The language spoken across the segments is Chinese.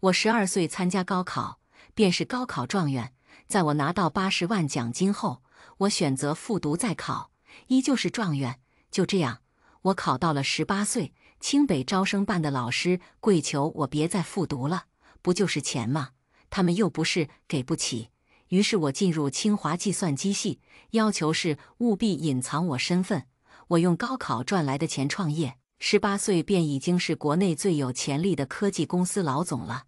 我12岁参加高考，便是高考状元。在我拿到80万奖金后，我选择复读再考，依旧是状元。就这样，我考到了18岁。清北招生办的老师跪求我别再复读了，不就是钱吗？他们又不是给不起。于是我进入清华计算机系，要求是务必隐藏我身份。我用高考赚来的钱创业，18岁便已经是国内最有潜力的科技公司老总了。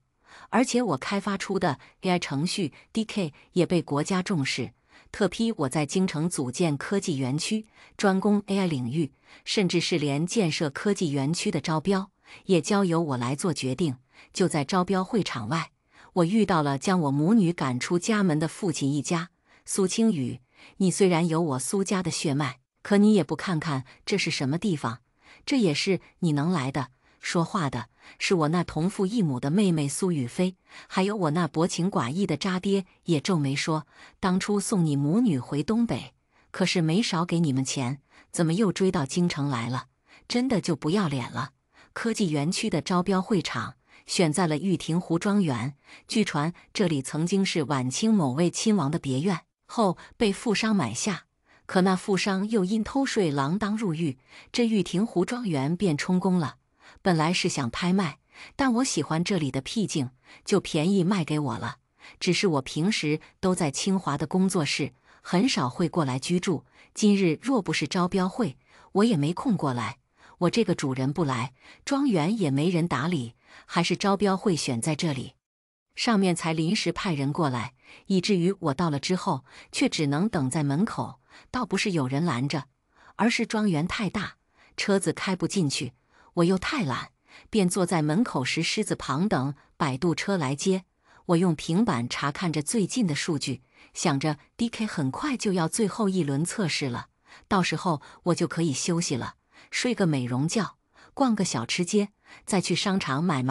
而且我开发出的 AI 程序 DK 也被国家重视，特批我在京城组建科技园区，专攻 AI 领域，甚至是连建设科技园区的招标也交由我来做决定。就在招标会场外，我遇到了将我母女赶出家门的父亲一家。苏清雨，你虽然有我苏家的血脉，可你也不看看这是什么地方，这也是你能来的。说话的是我那同父异母的妹妹苏雨霏，还有我那薄情寡义的渣爹也皱眉说：当初送你母女回东北，可是没少给你们钱，怎么又追到京城来了？真的就不要脸了。科技园区的招标会场选在了玉亭湖庄园，据传这里曾经是晚清某位亲王的别院，后被富商买下，可那富商又因偷税锒铛入狱，这玉亭湖庄园便充公了。本来是想拍卖，但我喜欢这里的僻静，就便宜卖给我了。只是我平时都在清华的工作室，很少会过来居住。今日若不是招标会，我也没空过来。我这个主人不来，庄园也没人打理，还是招标会选在这里，上面才临时派人过来，以至于我到了之后，却只能等在门口。倒不是有人拦着，而是庄园太大，车子开不进去。我又太懒，便坐在门口石狮子旁等摆渡车来接。我用平板查看着最近的数据，想着 DK 很快就要最后一轮测试了，到时候我就可以休息了，睡个美容觉，逛个小吃街，再去商场买，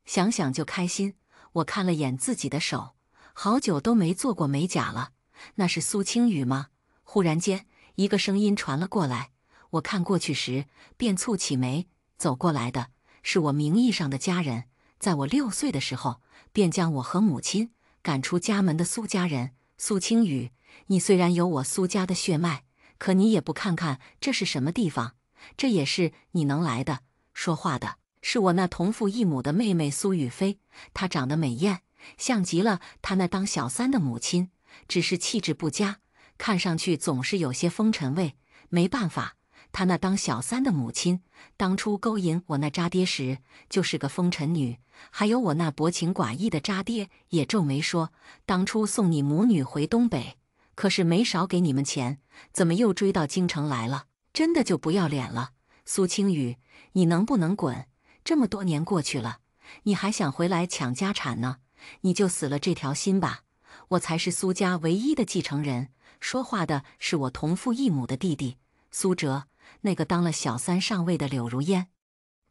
想想就开心。我看了眼自己的手，好久都没做过美甲了。那是苏清雨吗？忽然间，一个声音传了过来。我看过去时，便蹙起眉。走过来的是我名义上的家人，在我6岁的时候，便将我和母亲赶出家门的苏家人。苏清雨，你虽然有我苏家的血脉，可你也不看看这是什么地方，这也是你能来的。说话的是我那同父异母的妹妹苏雨霏，她长得美艳，像极了她那当小三的母亲，只是气质不佳，看上去总是有些风尘味。没办法，她那当小三的母亲当初勾引我那渣爹时就是个风尘女。还有我那薄情寡义的渣爹也皱眉说：当初送你母女回东北，可是没少给你们钱，怎么又追到京城来了？真的就不要脸了。苏清雨，你能不能滚？这么多年过去了，你还想回来抢家产呢？你就死了这条心吧。我才是苏家唯一的继承人。说话的是我同父异母的弟弟苏哲，那个当了小三上位的柳如烟，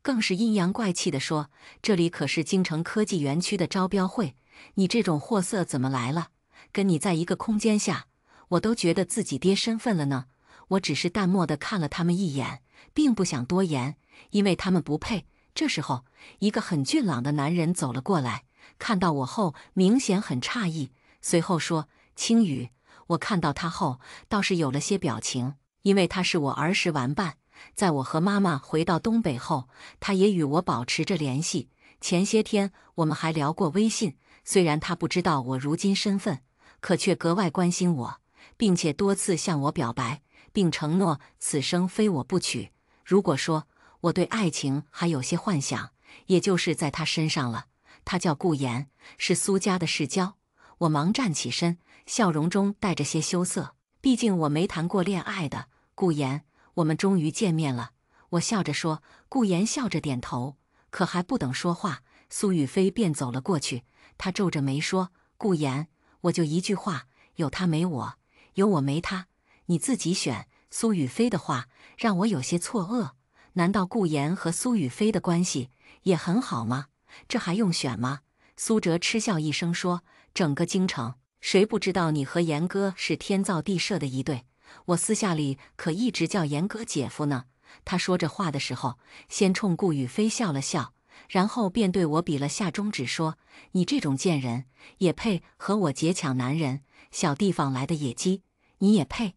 更是阴阳怪气地说：这里可是京城科技园区的招标会，你这种货色怎么来了？跟你在一个空间下，我都觉得自己爹身份了呢。我只是淡漠地看了他们一眼，并不想多言，因为他们不配。这时候，一个很俊朗的男人走了过来，看到我后明显很诧异，随后说：青雨。我看到他后倒是有了些表情，因为他是我儿时玩伴，在我和妈妈回到东北后，他也与我保持着联系。前些天我们还聊过微信，虽然他不知道我如今身份，可却格外关心我，并且多次向我表白，并承诺此生非我不娶。如果说我对爱情还有些幻想，也就是在他身上了。他叫顾言，是苏家的世交。我忙站起身，笑容中带着些羞涩，毕竟我没谈过恋爱的。顾言，我们终于见面了。我笑着说。顾言笑着点头，可还不等说话，苏雨霏便走了过去。他皱着眉说：顾言，我就一句话，有他没我，有我没他，你自己选。苏雨霏的话让我有些错愕，难道顾言和苏雨霏的关系也很好吗？这还用选吗？苏哲嗤笑一声说：整个京城谁不知道你和严哥是天造地设的一对？我私下里可一直叫严哥姐夫呢。他说这话的时候，先冲顾雨霏笑了笑，然后便对我比了下中指，说：“你这种贱人，也配和我劫抢男人？小地方来的野鸡，你也配？”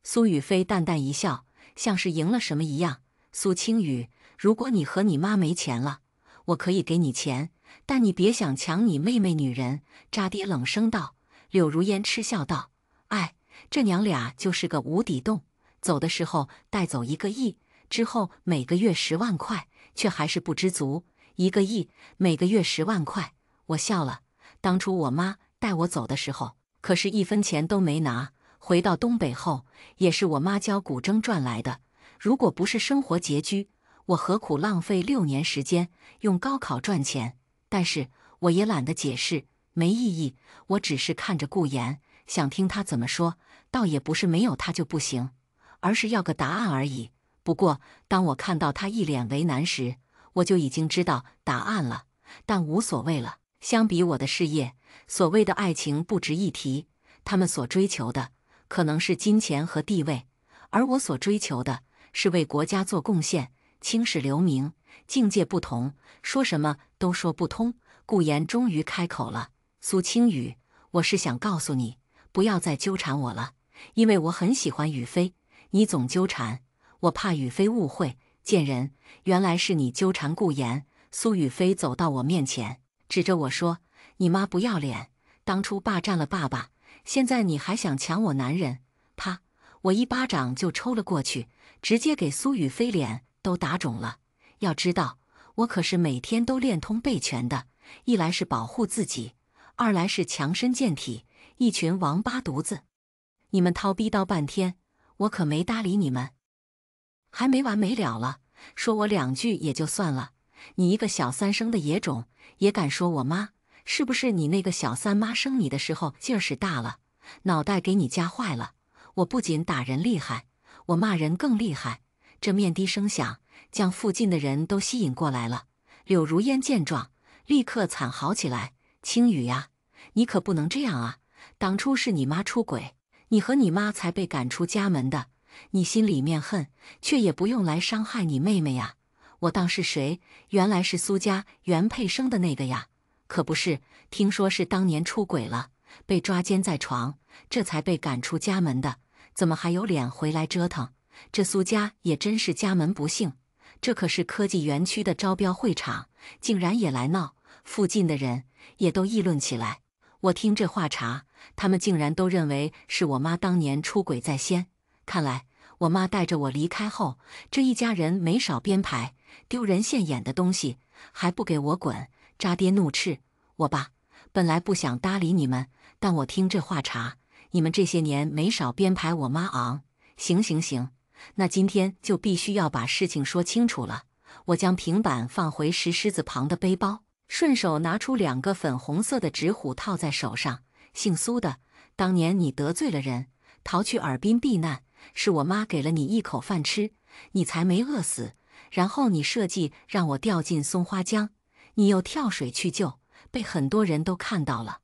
苏雨飞淡淡一笑，像是赢了什么一样：“苏青雨，如果你和你妈没钱了，我可以给你钱，但你别想抢你妹妹女人。”渣爹冷声道。柳如烟嗤笑道：“哎，这娘俩就是个无底洞，走的时候带走1个亿，之后每个月10万块，却还是不知足。1个亿，每个月10万块。”我笑了。当初我妈带我走的时候，可是1分钱都没拿。回到东北后，也是我妈教古筝赚来的。如果不是生活拮据，我何苦浪费6年时间用高考赚钱？但是我也懒得解释，没意义。我只是看着顾言，想听他怎么说，倒也不是没有他就不行，而是要个答案而已。不过当我看到他一脸为难时，我就已经知道答案了。但无所谓了，相比我的事业，所谓的爱情不值一提。他们所追求的可能是金钱和地位，而我所追求的是为国家做贡献，青史留名。境界不同，说什么都说不通。顾言终于开口了：“苏青雨，我是想告诉你，不要再纠缠我了，因为我很喜欢雨飞，你总纠缠，我怕雨飞误会。”贱人，原来是你纠缠顾言。苏雨飞走到我面前，指着我说：“你妈不要脸，当初霸占了爸爸，现在你还想抢我男人？”啪！我一巴掌就抽了过去，直接给苏雨飞脸都打肿了。要知道，我可是每天都练通背拳的，一来是保护自己，二来是强身健体。一群王八犊子，你们叨逼叨半天，我可没搭理你们。还没完没了了，说我2句也就算了，你一个小3生的野种，也敢说我妈？是不是你那个小3妈生你的时候劲儿使大了，脑袋给你夹坏了？我不仅打人厉害，我骂人更厉害。这面的声响将附近的人都吸引过来了。柳如烟见状，立刻惨嚎起来：“青雨呀，你可不能这样啊！当初是你妈出轨，你和你妈才被赶出家门的。你心里面恨，却也不用来伤害你妹妹呀。我当是谁？原来是苏家原配生的那个呀！可不是，听说是当年出轨了，被抓奸在床，这才被赶出家门的。怎么还有脸回来折腾？这苏家也真是家门不幸，这可是科技园区的招标会场，竟然也来闹。”附近的人也都议论起来。我听这话茬，他们竟然都认为是我妈当年出轨在先。看来我妈带着我离开后，这一家人没少编排丢人现眼的东西，还不给我滚！渣爹怒斥：“我爸本来不想搭理你们，但我听这话茬，你们这些年没少编排我妈昂。行行行，那今天就必须要把事情说清楚了。”我将平板放回石狮子旁的背包，顺手拿出2个粉红色的纸虎套在手上。姓苏的，当年你得罪了人，逃去尔滨避难，是我妈给了你一口饭吃，你才没饿死。然后你设计让我掉进松花江，你又跳水去救，被很多人都看到了。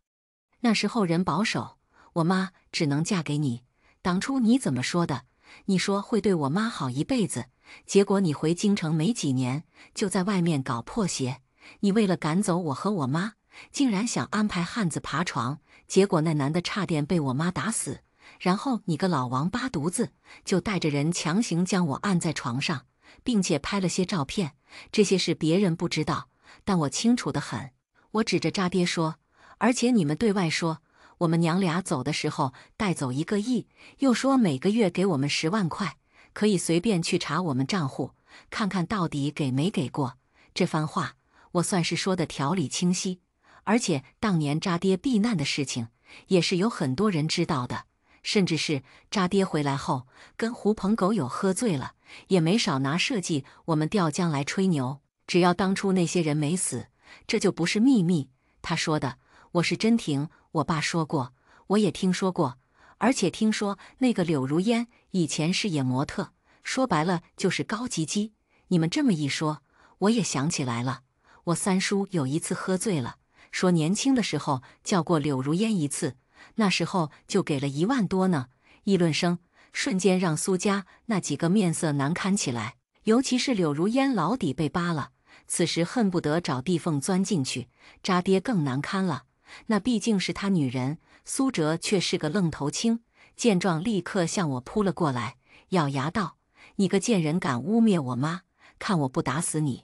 那时候人保守，我妈只能嫁给你。当初你怎么说的？你说会对我妈好一辈子，结果你回京城没几年，就在外面搞破鞋。你为了赶走我和我妈，竟然想安排汉子爬床，结果那男的差点被我妈打死。然后你个老王八犊子，就带着人强行将我按在床上，并且拍了些照片。这些事别人不知道，但我清楚得很。我指着渣爹说：“而且你们对外说，我们娘俩走的时候带走1个亿，又说每个月给我们10万块，可以随便去查我们账户，看看到底给没给过。”这番话我算是说的条理清晰。而且当年渣爹避难的事情，也是有很多人知道的，甚至是渣爹回来后跟狐朋狗友喝醉了，也没少拿设计我们调江来吹牛。只要当初那些人没死，这就不是秘密。他说的我是真听我爸说过，我也听说过，而且听说那个柳如烟以前是演模特，说白了就是高级鸡。你们这么一说，我也想起来了，我三叔有一次喝醉了，说年轻的时候叫过柳如烟一次，那时候就给了1万多呢。议论声瞬间让苏家那几个面色难堪起来，尤其是柳如烟老底被扒了，此时恨不得找地缝钻进去。渣爹更难堪了，那毕竟是他女人，苏哲却是个愣头青。见状，立刻向我扑了过来，咬牙道：“你个贱人，敢污蔑我妈，看我不打死你！”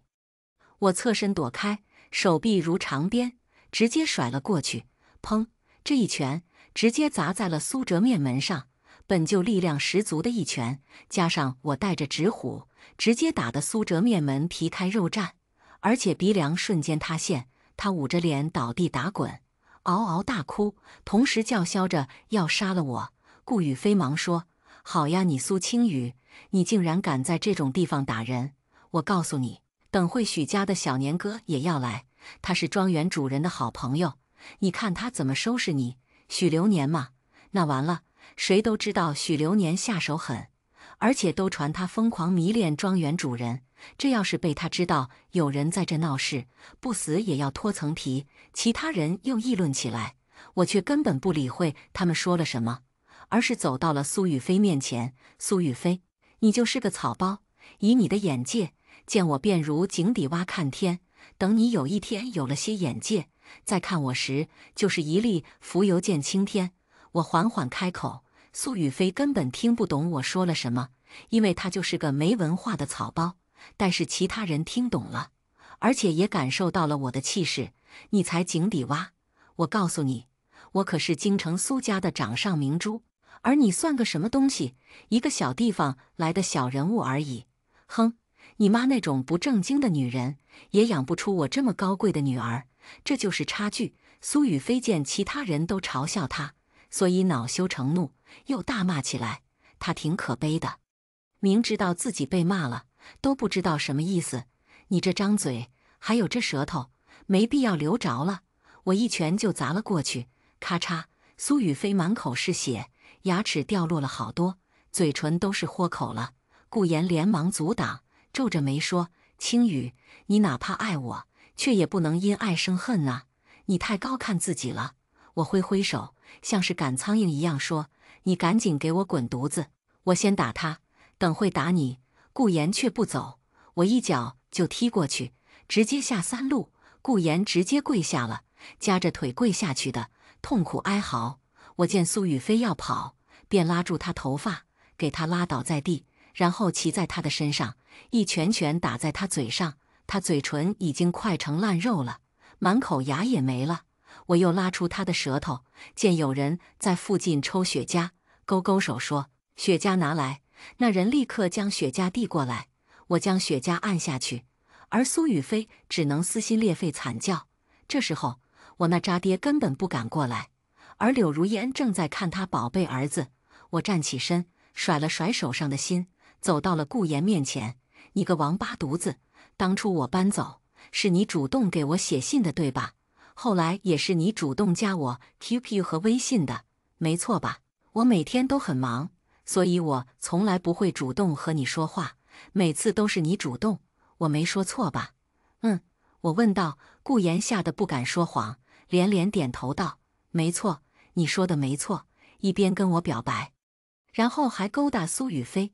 我侧身躲开，手臂如长鞭，直接甩了过去。砰！这一拳直接砸在了苏哲面门上。本就力量十足的一拳，加上我带着纸虎，直接打得苏哲面门皮开肉绽，而且鼻梁瞬间塌陷，他捂着脸倒地打滚，嗷嗷大哭，同时叫嚣着要杀了我。顾雨飞忙说：“好呀，你苏青雨，你竟然敢在这种地方打人！我告诉你，等会许家的小年哥也要来，他是庄园主人的好朋友，你看他怎么收拾你。许流年嘛，那完了。”谁都知道许流年下手狠，而且都传他疯狂迷恋庄园主人。这要是被他知道有人在这闹事，不死也要脱层皮。其他人又议论起来，我却根本不理会他们说了什么，而是走到了苏雨飞面前。苏雨飞，你就是个草包，以你的眼界，见我便如井底蛙看天。等你有一天有了些眼界，再看我时，就是一粒浮游见青天。我缓缓开口，苏雨飞根本听不懂我说了什么，因为他就是个没文化的草包。但是其他人听懂了，而且也感受到了我的气势。你才井底蛙，我告诉你，我可是京城苏家的掌上明珠，而你算个什么东西，一个小地方来的小人物而已。哼，你妈那种不正经的女人，也养不出我这么高贵的女儿，这就是差距。苏雨飞见其他人都嘲笑他，所以恼羞成怒，又大骂起来。他挺可悲的，明知道自己被骂了，都不知道什么意思。你这张嘴，还有这舌头，没必要留着了。我一拳就砸了过去，咔嚓！苏雨飞满口是血，牙齿掉落了好多，嘴唇都是豁口了。顾言连忙阻挡，皱着眉说：“青雨，你哪怕爱我，却也不能因爱生恨呐！你太高看自己了。”我挥挥手，像是赶苍蝇一样说：“你赶紧给我滚犊子！我先打他，等会打你。”顾言却不走，我一脚就踢过去，直接下3路。顾言直接跪下了，夹着腿跪下去的，痛苦哀嚎。我见苏雨飞要跑，便拉住他头发，给他拉倒在地，然后骑在他的身上，一拳拳打在他嘴上。他嘴唇已经快成烂肉了，满口牙也没了。我又拉出他的舌头，见有人在附近抽雪茄，勾勾手说：“雪茄拿来。”那人立刻将雪茄递过来，我将雪茄按下去，而苏雨飞只能撕心裂肺惨叫。这时候，我那渣爹根本不敢过来，而柳如烟正在看他宝贝儿子。我站起身，甩了甩手上的心，走到了顾言面前：“你个王八犊子，当初我搬走，是你主动给我写信的，对吧？后来也是你主动加我 QQ 和微信的，没错吧？我每天都很忙，所以我从来不会主动和你说话，每次都是你主动，我没说错吧？”“嗯。”我问道。顾言吓得不敢说谎，连连点头道：“没错，你说的没错。”一边跟我表白，然后还勾搭苏雨飞。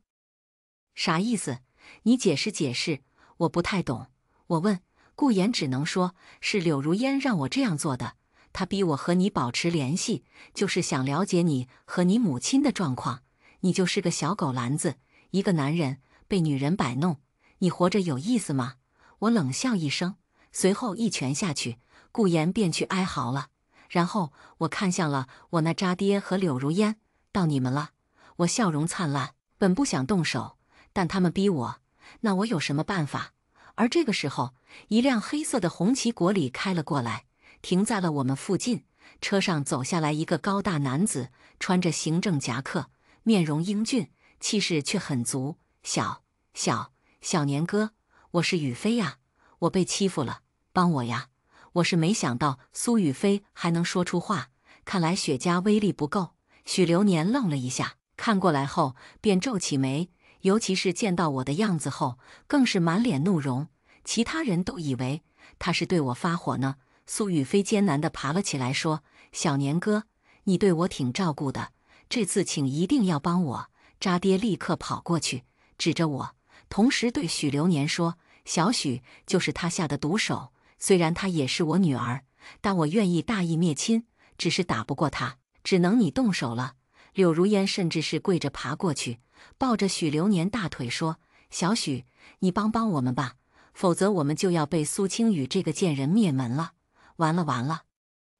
啥意思？你解释解释，我不太懂。我问。顾言只能说是柳如烟让我这样做的，她逼我和你保持联系，就是想了解你和你母亲的状况。你就是个小狗篮子，一个男人被女人摆弄，你活着有意思吗？我冷笑一声，随后一拳下去，顾言便去哀嚎了。然后我看向了我那渣爹和柳如烟，到你们了。我笑容灿烂，本不想动手，但他们逼我，那我有什么办法？而这个时候，一辆黑色的红旗国礼开了过来，停在了我们附近。车上走下来一个高大男子，穿着行政夹克，面容英俊，气势却很足。小年哥，我是雨飞呀，我被欺负了，帮我呀！我是没想到苏雨飞还能说出话，看来雪茄威力不够。许流年愣了一下，看过来后便皱起眉，尤其是见到我的样子后，更是满脸怒容。其他人都以为他是对我发火呢。苏雨飞艰难地爬了起来，说：“小年哥，你对我挺照顾的，这次请一定要帮我。”渣爹立刻跑过去，指着我，同时对许流年说：“小许就是他下的毒手，虽然她也是我女儿，但我愿意大义灭亲，只是打不过她，只能你动手了。柳如烟甚至是跪着爬过去，抱着许流年大腿说：“小许，你帮帮我们吧，否则我们就要被苏清雨这个贱人灭门了。完了完了！”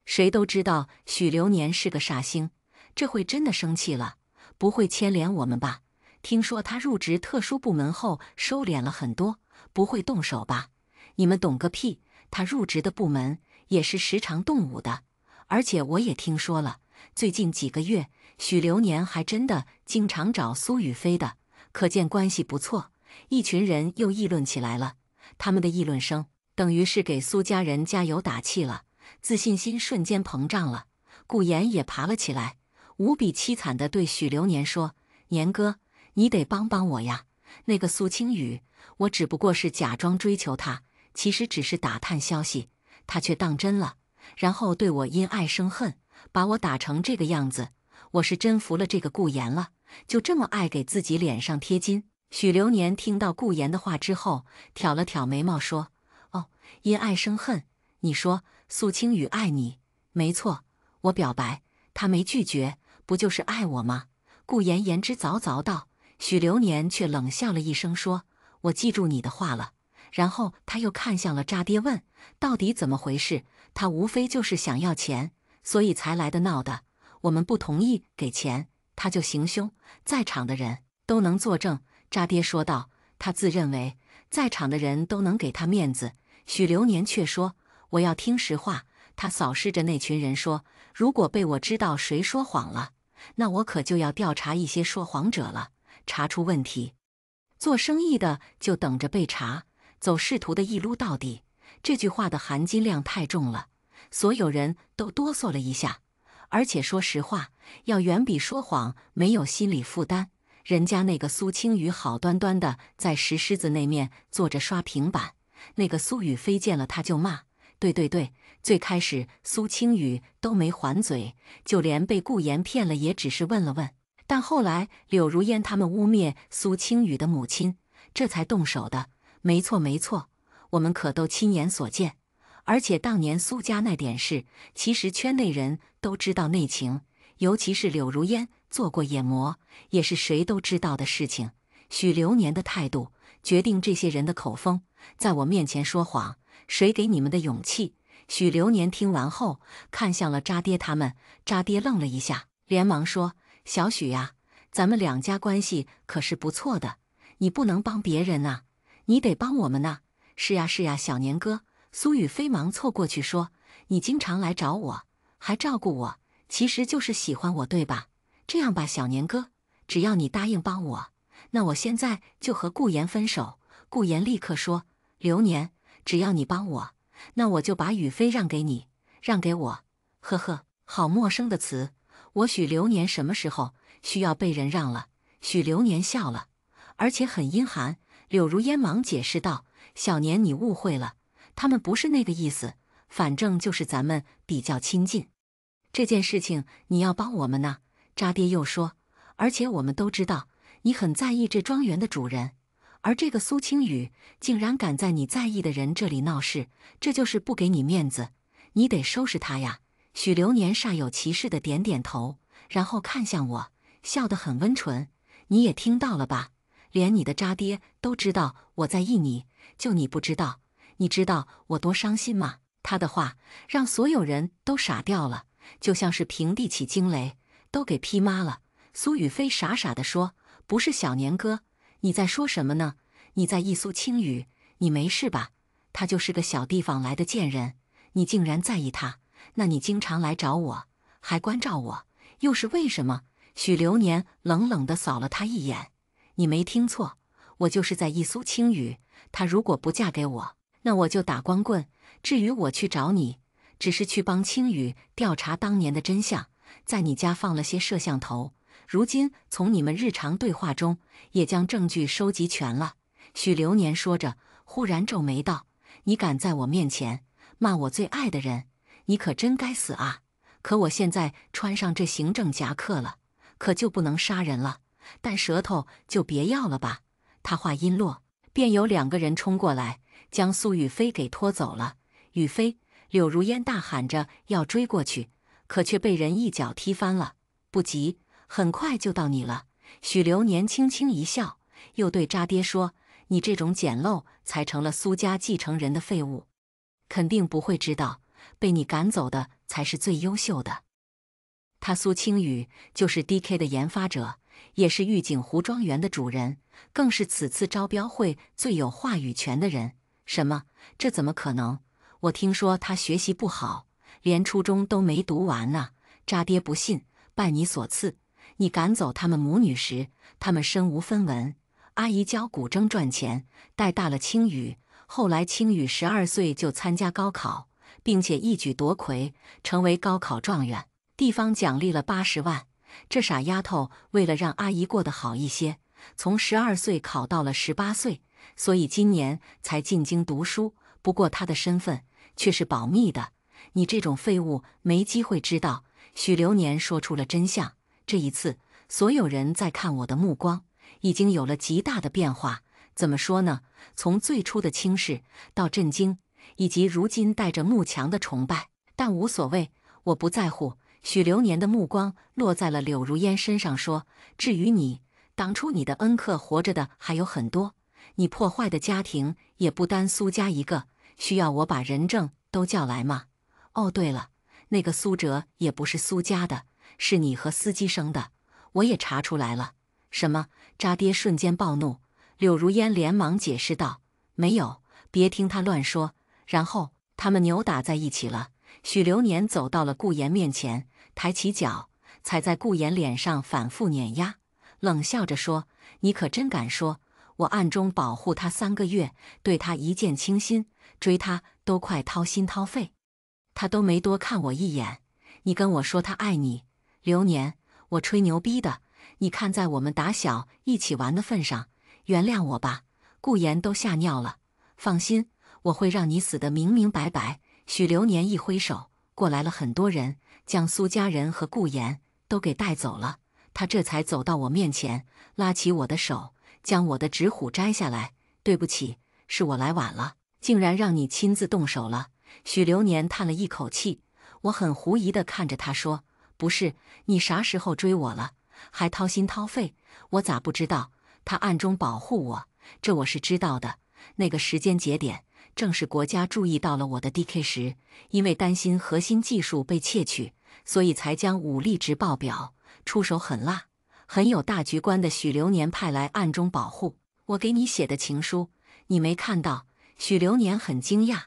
谁都知道许流年是个煞星，这回真的生气了，不会牵连我们吧？听说他入职特殊部门后收敛了很多，不会动手吧？你们懂个屁！他入职的部门也是时常动武的，而且我也听说了，最近几个月许流年还真的经常找苏雨飞的，可见关系不错。一群人又议论起来了，他们的议论声等于是给苏家人加油打气了，自信心瞬间膨胀了。顾言也爬了起来，无比凄惨地对许流年说：“年哥，你得帮帮我呀！那个苏清雨，我只不过是假装追求她，其实只是打探消息，她却当真了，然后对我因爱生恨，把我打成这个样子。我是真服了这个顾言了，就这么爱给自己脸上贴金。”许流年听到顾言的话之后，挑了挑眉毛说：“哦，因爱生恨。你说苏清雨爱你，没错，我表白，他没拒绝，不就是爱我吗？”顾言言之凿凿道。许流年却冷笑了一声说：“我记住你的话了。”然后他又看向了渣爹问：“到底怎么回事？他无非就是想要钱，所以才来的闹的。我们不同意给钱，他就行凶，在场的人都能作证。”渣爹说道：“他自认为在场的人都能给他面子。”许流年却说：“我要听实话。”他扫视着那群人说：“如果被我知道谁说谎了，那我可就要调查一些说谎者了，查出问题。做生意的就等着被查，走仕途的一撸到底。”这句话的含金量太重了，所有人都哆嗦了一下。而且说实话，要远比说谎没有心理负担。人家那个苏清雨好端端的在石狮子那面坐着刷平板，那个苏雨飞见了他就骂。对对对，最开始苏清雨都没还嘴，就连被顾言骗了也只是问了问，但后来柳如烟他们污蔑苏清雨的母亲，这才动手的。没错没错，我们可都亲眼所见。而且当年苏家那点事，其实圈内人都知道内情，尤其是柳如烟做过眼膜，也是谁都知道的事情。许流年的态度决定这些人的口风，在我面前说谎，谁给你们的勇气？许流年听完后，看向了渣爹他们。渣爹愣了一下，连忙说：“小许呀，咱们两家关系可是不错的，你不能帮别人啊，你得帮我们呐。”“是呀是呀，小年哥。”苏雨飞忙凑过去说：“你经常来找我，还照顾我，其实就是喜欢我，对吧？这样吧，小年哥，只要你答应帮我，那我现在就和顾言分手。”顾言立刻说：“流年，只要你帮我，那我就把雨飞让给你，让给我。”呵呵，好陌生的词，我许流年什么时候需要被人让了？许流年笑了，而且很阴寒。柳如烟忙解释道：“小年，你误会了。他们不是那个意思，反正就是咱们比较亲近。这件事情你要帮我们呢。”渣爹又说：“而且我们都知道你很在意这庄园的主人，而这个苏清雨竟然敢在你在意的人这里闹事，这就是不给你面子，你得收拾他呀。”许流年煞有其事的点点头，然后看向我，笑得很温纯：“你也听到了吧？连你的渣爹都知道我在意你，就你不知道。你知道我多伤心吗？”他的话让所有人都傻掉了，就像是平地起惊雷，都给劈妈了。苏雨飞傻傻地说：“不是小年哥，你在说什么呢？你在意苏清雨，你没事吧？他就是个小地方来的贱人，你竟然在意他？那你经常来找我，还关照我，又是为什么？”许流年冷冷地扫了他一眼：“你没听错，我就是在意苏清雨，她如果不嫁给我，那我就打光棍。至于我去找你，只是去帮青雨调查当年的真相，在你家放了些摄像头，如今从你们日常对话中也将证据收集全了。”许流年说着，忽然皱眉道：“你敢在我面前骂我最爱的人，你可真该死啊！可我现在穿上这行政夹克了，可就不能杀人了，但舌头就别要了吧。”他话音落，便有两个人冲过来，将苏雨飞给拖走了。雨飞！柳如烟大喊着要追过去，可却被人一脚踢翻了。不急，很快就到你了。许流年轻轻一笑，又对渣爹说：“你这种简陋，才成了苏家继承人的废物，肯定不会知道，被你赶走的才是最优秀的。”他苏青雨就是 DK 的研发者，也是玉景湖庄园的主人，更是此次招标会最有话语权的人。什么？这怎么可能？我听说他学习不好，连初中都没读完呢。渣爹不信，拜你所赐，你赶走他们母女时，他们身无分文。阿姨教古筝赚钱，带大了青雨。后来青雨12岁就参加高考，并且一举夺魁，成为高考状元。地方奖励了80万。这傻丫头为了让阿姨过得好一些，从12岁考到了18岁，所以今年才进京读书。不过她的身份却是保密的，你这种废物没机会知道。许流年说出了真相。这一次，所有人在看我的目光已经有了极大的变化。怎么说呢？从最初的轻视到震惊，以及如今带着慕强的崇拜。但无所谓，我不在乎。许流年的目光落在了柳如烟身上，说：“至于你，当初你的恩客活着的还有很多，你破坏的家庭也不单苏家一个，需要我把人证都叫来吗？哦，对了，那个苏哲也不是苏家的，是你和司机生的，我也查出来了。”什么？渣爹瞬间暴怒。柳如烟连忙解释道：“没有，别听他乱说。”然后他们扭打在一起了。许流年走到了顾言面前，抬起脚踩在顾言脸上反复碾压，冷笑着说：“你可真敢说！我暗中保护他3个月，对他一见倾心，追他都快掏心掏肺，他都没多看我一眼。你跟我说他爱你，流年，我吹牛逼的。你看在我们打小一起玩的份上，原谅我吧。”顾言都吓尿了。放心，我会让你死得明明白白。许流年一挥手，过来了很多人，将苏家人和顾言都给带走了。他这才走到我面前，拉起我的手，将我的纸虎摘下来。对不起，是我来晚了，竟然让你亲自动手了。许流年叹了一口气，我很狐疑地看着他说：“不是，你啥时候追我了？还掏心掏肺，我咋不知道？他暗中保护我，这我是知道的。那个时间节点，正是国家注意到了我的 DK 时，因为担心核心技术被窃取，所以才将武力值爆表，出手狠辣，很有大局观的许流年派来暗中保护。我给你写的情书，你没看到？”许流年很惊讶。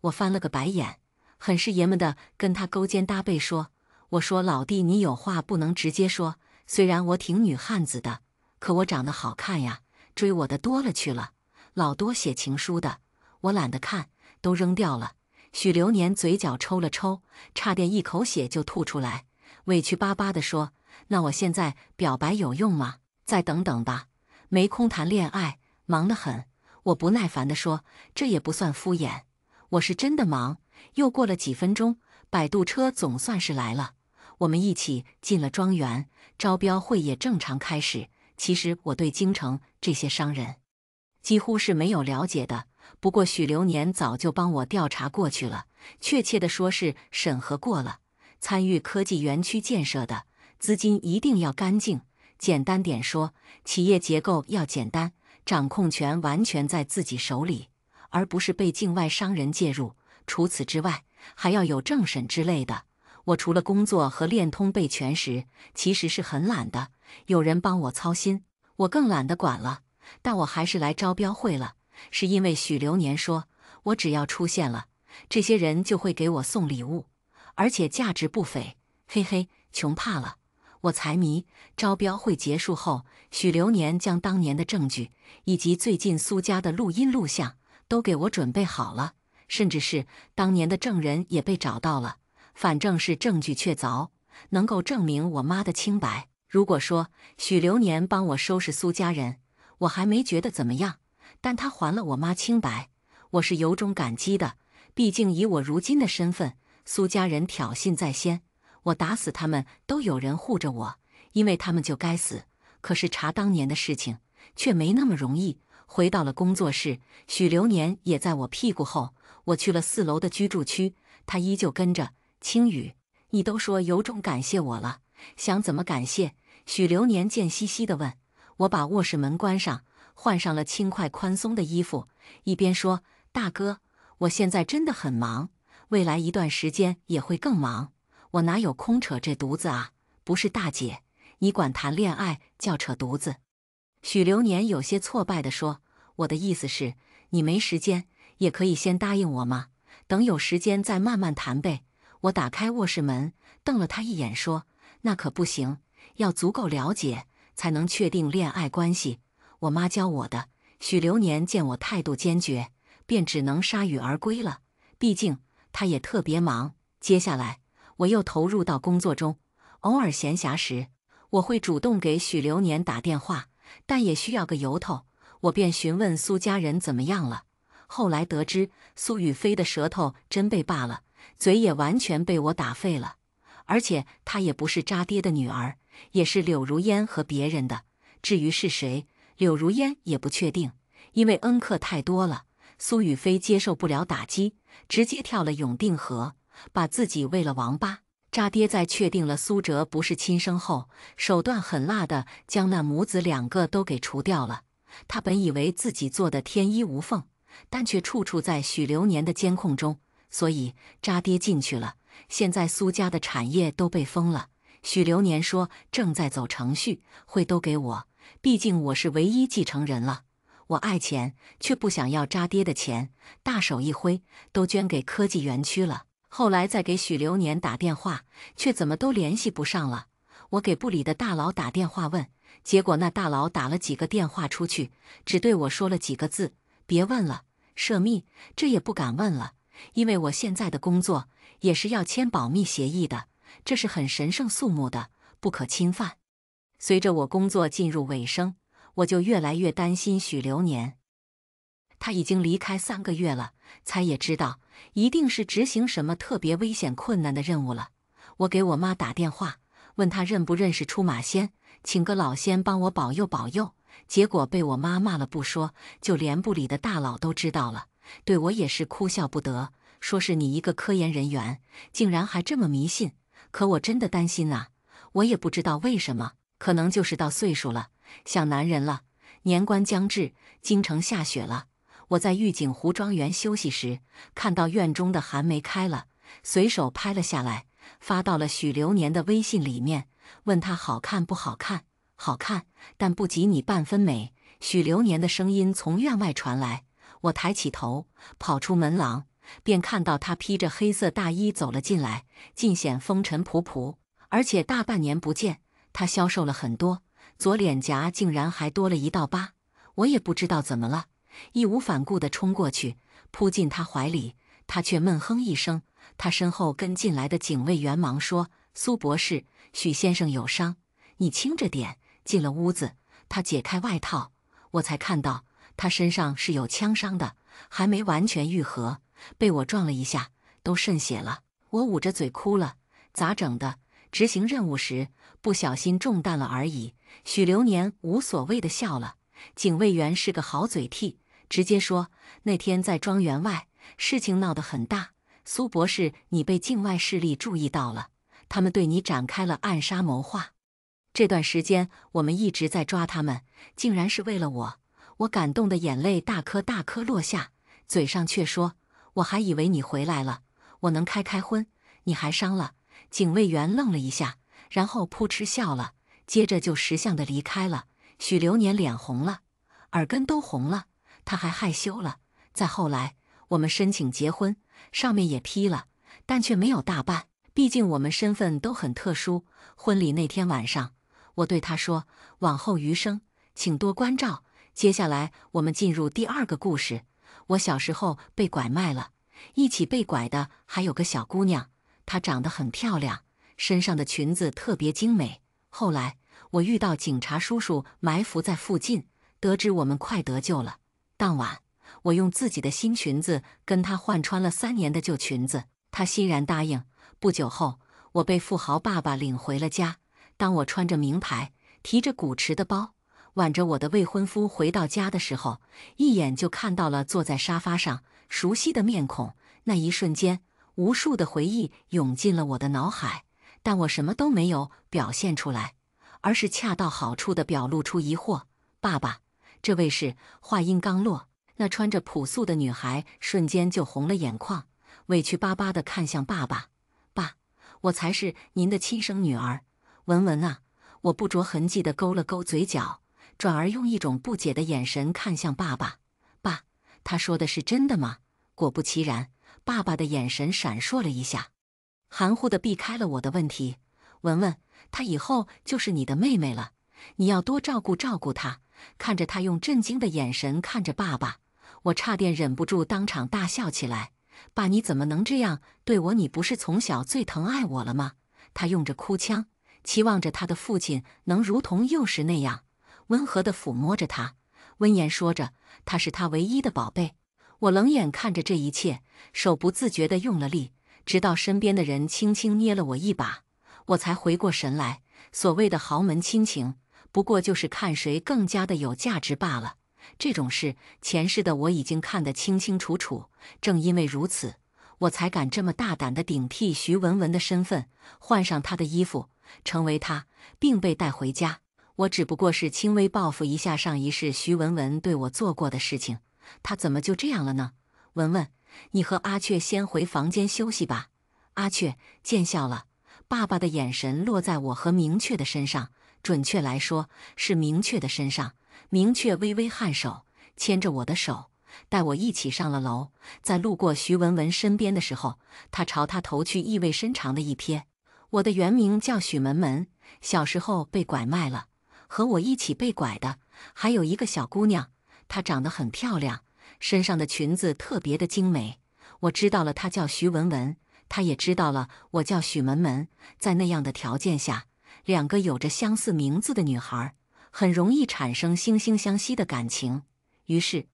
我翻了个白眼，很是爷们的跟他勾肩搭背说：“我说老弟，你有话不能直接说，虽然我挺女汉子的，可我长得好看呀，追我的多了去了，老多写情书的。我懒得看，都扔掉了。”许流年嘴角抽了抽，差点一口血就吐出来，委屈巴巴地说：“那我现在表白有用吗？再等等吧，没空谈恋爱，忙得很。”我不耐烦地说：“这也不算敷衍，我是真的忙。”又过了几分钟，摆渡车总算是来了，我们一起进了庄园，招标会也正常开始。其实我对京城这些商人几乎是没有了解的，不过许流年早就帮我调查过去了，确切的说是审核过了。参与科技园区建设的资金一定要干净，简单点说，企业结构要简单，掌控权完全在自己手里，而不是被境外商人介入。除此之外，还要有政审之类的。我除了工作和练通背拳时，其实是很懒的，有人帮我操心，我更懒得管了。但我还是来招标会了，是因为许流年说，我只要出现了，这些人就会给我送礼物，而且价值不菲。嘿嘿，穷怕了。我财迷。招标会结束后，许流年将当年的证据以及最近苏家的录音录像都给我准备好了，甚至是当年的证人也被找到了，反正是证据确凿，能够证明我妈的清白。如果说许流年帮我收拾苏家人，我还没觉得怎么样，但他还了我妈清白，我是由衷感激的。毕竟以我如今的身份，苏家人挑衅在先，我打死他们都有人护着我，因为他们就该死。可是查当年的事情却没那么容易，回到了工作室，许流年也在我屁股后。我去了4楼的居住区，他依旧跟着。青雨，你都说有种感谢我了，想怎么感谢？许流年贱兮兮地问。我把卧室门关上，换上了轻快宽松的衣服，一边说：“大哥，我现在真的很忙，未来一段时间也会更忙，我哪有空扯这犊子啊？不是大姐，你管谈恋爱叫扯犊子？”许流年有些挫败地说：“我的意思是，你没时间，也可以先答应我吗？等有时间再慢慢谈呗。”我打开卧室门，瞪了他一眼，说：“那可不行，要足够了解，才能确定恋爱关系。我妈教我的。”许流年见我态度坚决，便只能铩羽而归了。毕竟他也特别忙。接下来，我又投入到工作中，偶尔闲暇时，我会主动给许流年打电话，但也需要个由头，我便询问苏家人怎么样了。后来得知，苏雨霏的舌头真被罢了，嘴也完全被我打废了。而且她也不是渣爹的女儿，也是柳如烟和别人的。至于是谁，柳如烟也不确定，因为恩客太多了。苏雨霏接受不了打击，直接跳了永定河，把自己喂了王八。渣爹在确定了苏哲不是亲生后，手段狠辣的将那母子2个都给除掉了。他本以为自己做的天衣无缝，但却处处在许流年的监控中，所以渣爹进去了。现在苏家的产业都被封了，许流年说正在走程序，会都给我，毕竟我是唯一继承人了。我爱钱，却不想要渣爹的钱，大手一挥，都捐给科技园区了。后来再给许流年打电话，却怎么都联系不上了。我给部里的大佬打电话问，结果那大佬打了几个电话出去，只对我说了几个字：“别问了，涉密。”这也不敢问了，因为我现在的工作也是要签保密协议的，这是很神圣肃穆的，不可侵犯。随着我工作进入尾声，我就越来越担心许流年。他已经离开3个月了，猜也知道一定是执行什么特别危险困难的任务了。我给我妈打电话，问她认不认识出马仙，请个老仙帮我保佑保佑。结果被我妈骂了不说，就连部里的大佬都知道了，对我也是哭笑不得，说是你一个科研人员，竟然还这么迷信。可我真的担心呐，我也不知道为什么，可能就是到岁数了，想男人了。年关将至，京城下雪了。我在玉景湖庄园休息时，看到院中的寒梅开了，随手拍了下来，发到了许流年的微信里面，问他好看不好看。好看，但不及你半分美。许流年的声音从院外传来，我抬起头，跑出门廊，便看到他披着黑色大衣走了进来，尽显风尘仆仆。而且大半年不见，他消瘦了很多，左脸颊竟然还多了一道疤。我也不知道怎么了，义无反顾地冲过去，扑进他怀里，他却闷哼一声。他身后跟进来的警卫员忙说：“苏博士，许先生有伤，你轻着点。”进了屋子，他解开外套，我才看到他身上是有枪伤的，还没完全愈合，被我撞了一下，都渗血了。我捂着嘴哭了，咋整的？执行任务时不小心中弹了而已。许流年无所谓的笑了。警卫员是个好嘴替，直接说那天在庄园外事情闹得很大，苏博士你被境外势力注意到了，他们对你展开了暗杀谋划。这段时间我们一直在抓他们，竟然是为了我。我感动的眼泪大颗大颗落下，嘴上却说：“我还以为你回来了，我能开开荤，你还伤了。”警卫员愣了一下，然后扑哧笑了，接着就识相的离开了。许流年脸红了，耳根都红了，他还害羞了。再后来，我们申请结婚，上面也批了，但却没有大办，毕竟我们身份都很特殊。婚礼那天晚上，我对他说：“往后余生，请多关照。”接下来我们进入第2个故事。我小时候被拐卖了，一起被拐的还有个小姑娘，她长得很漂亮，身上的裙子特别精美。后来我遇到警察叔叔埋伏在附近，得知我们快得救了。当晚，我用自己的新裙子跟她换穿了3年的旧裙子，她欣然答应。不久后，我被富豪爸爸领回了家。当我穿着名牌，提着古驰的包，挽着我的未婚夫回到家的时候，一眼就看到了坐在沙发上熟悉的面孔。那一瞬间，无数的回忆涌进了我的脑海，但我什么都没有表现出来，而是恰到好处地表露出疑惑：“爸爸，这位是？”话音刚落，那穿着朴素的女孩瞬间就红了眼眶，委屈巴巴地看向爸爸：“爸，我才是您的亲生女儿，文文啊！”我不着痕迹地勾了勾嘴角，转而用一种不解的眼神看向爸爸：“爸，他说的是真的吗？”果不其然，爸爸的眼神闪烁了一下，含糊地避开了我的问题：“文文，她以后就是你的妹妹了，你要多照顾照顾她。”看着他用震惊的眼神看着爸爸，我差点忍不住当场大笑起来：“爸，你怎么能这样对我？你不是从小最疼爱我了吗？”他用着哭腔，期望着他的父亲能如同幼时那样温和地抚摸着他，温言说着他是他唯一的宝贝。我冷眼看着这一切，手不自觉地用了力，直到身边的人轻轻捏了我一把，我才回过神来。所谓的豪门亲情，不过就是看谁更加的有价值罢了。这种事，前世的我已经看得清清楚楚。正因为如此，我才敢这么大胆地顶替徐文文的身份，换上她的衣服，成为她，并被带回家。我只不过是轻微报复一下上一世徐文文对我做过的事情。她怎么就这样了呢？文文，你和阿雀先回房间休息吧。阿雀，见笑了。爸爸的眼神落在我和明确的身上，准确来说是明确的身上。明确微微颔首，牵着我的手，带我一起上了楼。在路过徐文文身边的时候，他朝她投去意味深长的一瞥。我的原名叫许门门，小时候被拐卖了，和我一起被拐的还有一个小姑娘，她长得很漂亮，身上的裙子特别的精美。我知道了她叫徐文文，她也知道了我叫许门门。在那样的条件下，两个有着相似名字的女孩很容易产生惺惺相惜的感情，于是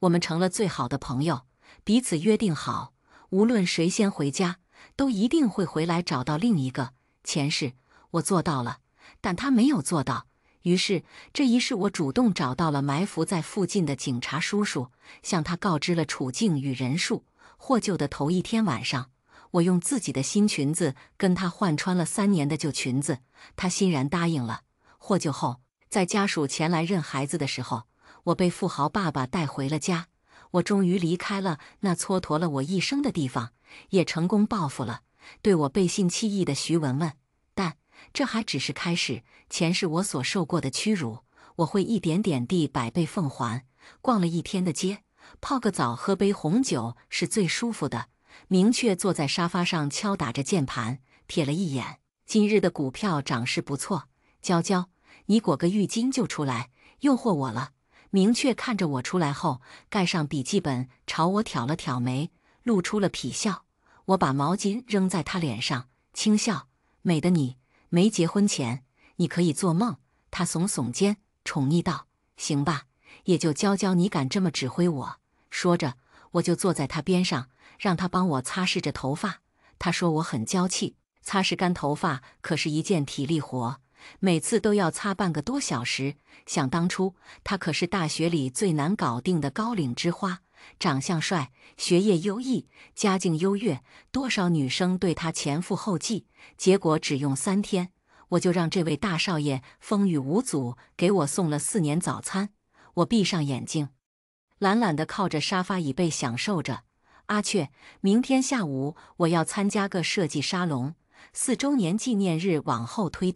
我们成了最好的朋友，彼此约定好，无论谁先回家，都一定会回来找到另一个。前世我做到了，但他没有做到。于是这一世我主动找到了埋伏在附近的警察叔叔，向他告知了处境与人数。获救的头一天晚上，我用自己的新裙子跟他换穿了3年的旧裙子，他欣然答应了。获救后，在家属前来认孩子的时候，我被富豪爸爸带回了家。我终于离开了那蹉跎了我一生的地方，也成功报复了对我背信弃义的徐文文。但这还只是开始，前世我所受过的屈辱，我会一点点地百倍奉还。逛了一天的街，泡个澡，喝杯红酒是最舒服的。明确坐在沙发上敲打着键盘，瞥了一眼今日的股票涨势不错。娇娇，你裹个浴巾就出来，诱惑我了。明确看着我出来后，盖上笔记本，朝我挑了挑眉，露出了痞笑。我把毛巾扔在他脸上，轻笑：“美的你，没结婚前你可以做梦。”他耸耸肩，宠溺道：“行吧，也就娇娇你敢这么指挥我。”说着，我就坐在他边上，让他帮我擦拭着头发。他说我很娇气，擦拭干头发可是一件体力活，每次都要擦半个多小时。想当初，他可是大学里最难搞定的高岭之花，长相帅，学业优异，家境优越，多少女生对他前赴后继。结果只用3天，我就让这位大少爷风雨无阻，给我送了4年早餐。我闭上眼睛，懒懒地靠着沙发椅背享受着。阿雀，明天下午我要参加个设计沙龙，4周年纪念日往后推。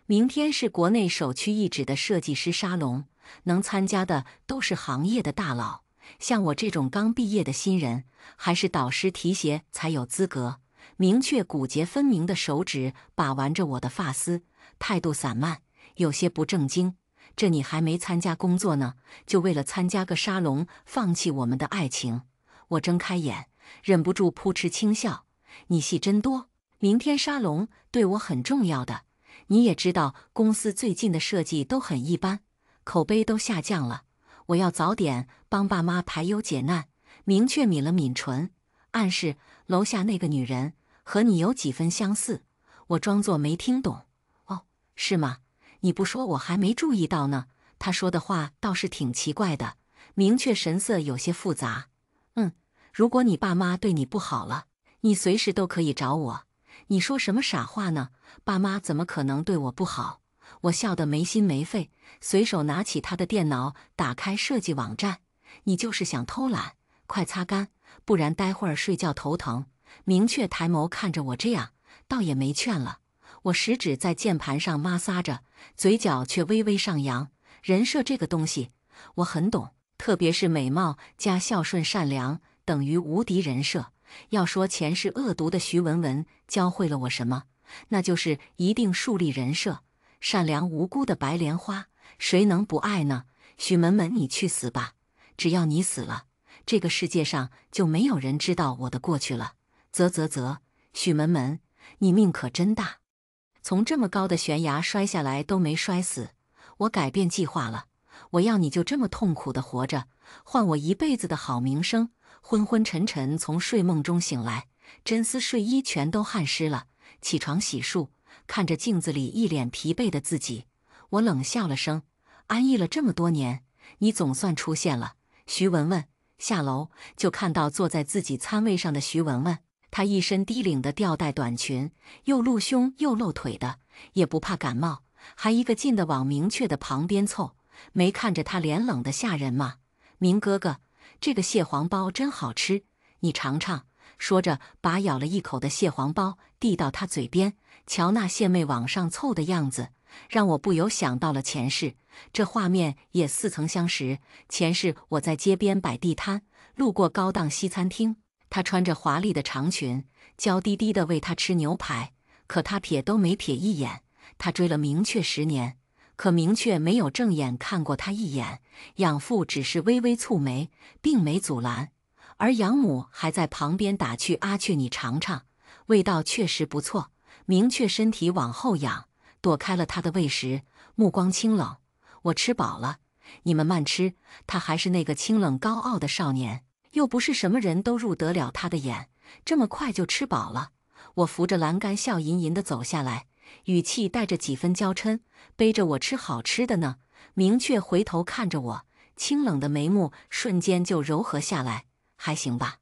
明天是国内首屈一指的设计师沙龙，能参加的都是行业的大佬，像我这种刚毕业的新人，还是导师提携才有资格。明确骨节分明的手指把玩着我的发丝，态度散漫，有些不正经。这你还没参加工作呢，就为了参加个沙龙放弃我们的爱情？我睁开眼，忍不住扑哧轻笑。你戏真多，明天沙龙对我很重要的。你也知道，公司最近的设计都很一般，口碑都下降了。我要早点帮爸妈排忧解难。明确抿了抿唇，暗示楼下那个女人和你有几分相似。我装作没听懂。哦，是吗？你不说我还没注意到呢。他说的话倒是挺奇怪的。明确神色有些复杂。如果你爸妈对你不好了，你随时都可以找我。你说什么傻话呢？爸妈怎么可能对我不好？我笑得没心没肺，随手拿起他的电脑，打开设计网站。你就是想偷懒，快擦干，不然待会儿睡觉头疼。明确抬眸看着我这样，倒也没劝了。我食指在键盘上摩挲着，嘴角却微微上扬。人设这个东西，我很懂，特别是美貌加孝顺善良等于无敌人设。要说前世恶毒的徐文文教会了我什么，那就是一定树立人设。善良无辜的白莲花，谁能不爱呢？许文文，你去死吧！只要你死了，这个世界上就没有人知道我的过去了。啧，许文文，你命可真大，从这么高的悬崖摔下来都没摔死。我改变计划了，我要你就这么痛苦的活着，换我一辈子的好名声。昏昏沉沉从睡梦中醒来，真丝睡衣全都汗湿了。起床洗漱，看着镜子里一脸疲惫的自己，我冷笑了声。安逸了这么多年，你总算出现了。徐文文下楼就看到坐在自己餐位上的徐文文，她一身低领的吊带短裙，又露胸又露腿的，也不怕感冒，还一个劲的往明确的旁边凑。没看着她脸冷的吓人吗？明哥哥，这个蟹黄包真好吃，你尝尝。说着，把咬了一口的蟹黄包递到他嘴边。瞧那蟹妹往上凑的样子，让我不由想到了前世。这画面也似曾相识。前世我在街边摆地摊，路过高档西餐厅，她穿着华丽的长裙，娇滴滴地喂她吃牛排，可她瞥都没瞥一眼。她追了明确10年，可明确没有正眼看过她一眼。养父只是微微蹙眉，并没阻拦。而养母还在旁边打趣：“阿雀，你尝尝，味道确实不错。”明确身体往后仰，躲开了他的喂食，目光清冷：“我吃饱了，你们慢吃。”他还是那个清冷高傲的少年，又不是什么人都入得了他的眼。这么快就吃饱了？我扶着栏杆笑吟吟地走下来，语气带着几分娇嗔：“背着我吃好吃的呢。”明确回头看着我，清冷的眉目瞬间就柔和下来。还行吧，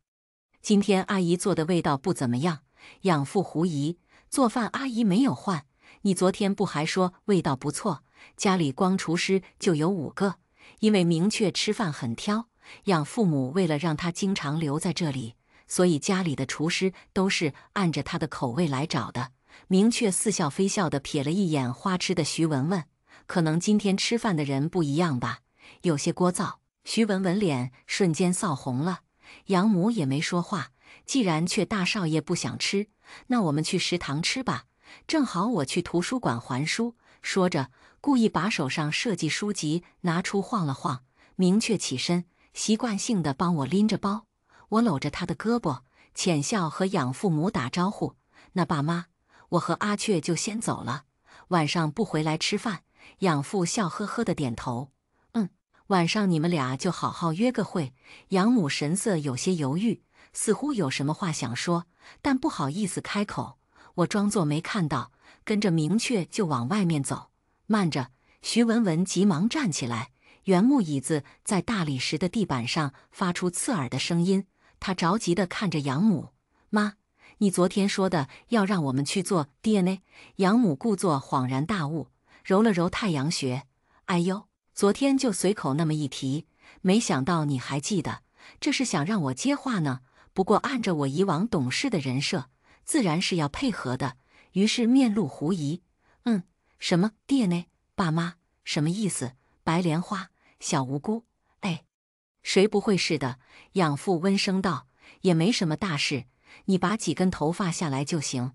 今天阿姨做的味道不怎么样。养父狐疑，做饭阿姨没有换，你昨天不还说味道不错？家里光厨师就有5个，因为明确吃饭很挑，养父母为了让他经常留在这里，所以家里的厨师都是按着他的口味来找的。明确似笑非笑地瞥了一眼花痴的徐文文，可能今天吃饭的人不一样吧，有些聒噪。徐文文脸瞬间臊红了。养母也没说话，既然却大少爷不想吃，那我们去食堂吃吧，正好我去图书馆还书。说着，故意把手上设计书籍拿出晃了晃。明确起身，习惯性地帮我拎着包。我搂着他的胳膊，浅笑和养父母打招呼：“那爸妈，我和阿雀就先走了，晚上不回来吃饭。”养父笑呵呵地点头：“晚上你们俩就好好约个会。”养母神色有些犹豫，似乎有什么话想说，但不好意思开口。我装作没看到，跟着明确就往外面走。慢着！徐文文急忙站起来，原木椅子在大理石的地板上发出刺耳的声音。她着急地看着养母：“妈，你昨天说的要让我们去做 DNA。” 养母故作恍然大悟，揉了揉太阳穴：“哎呦，昨天就随口那么一提，没想到你还记得，这是想让我接话呢。不过按着我以往懂事的人设，自然是要配合的。”于是面露狐疑：“什么 DNA？ 爸妈什么意思？白莲花，小无辜。”“哎，谁不会是的？”养父温声道：“也没什么大事，你拔几根头发下来就行。”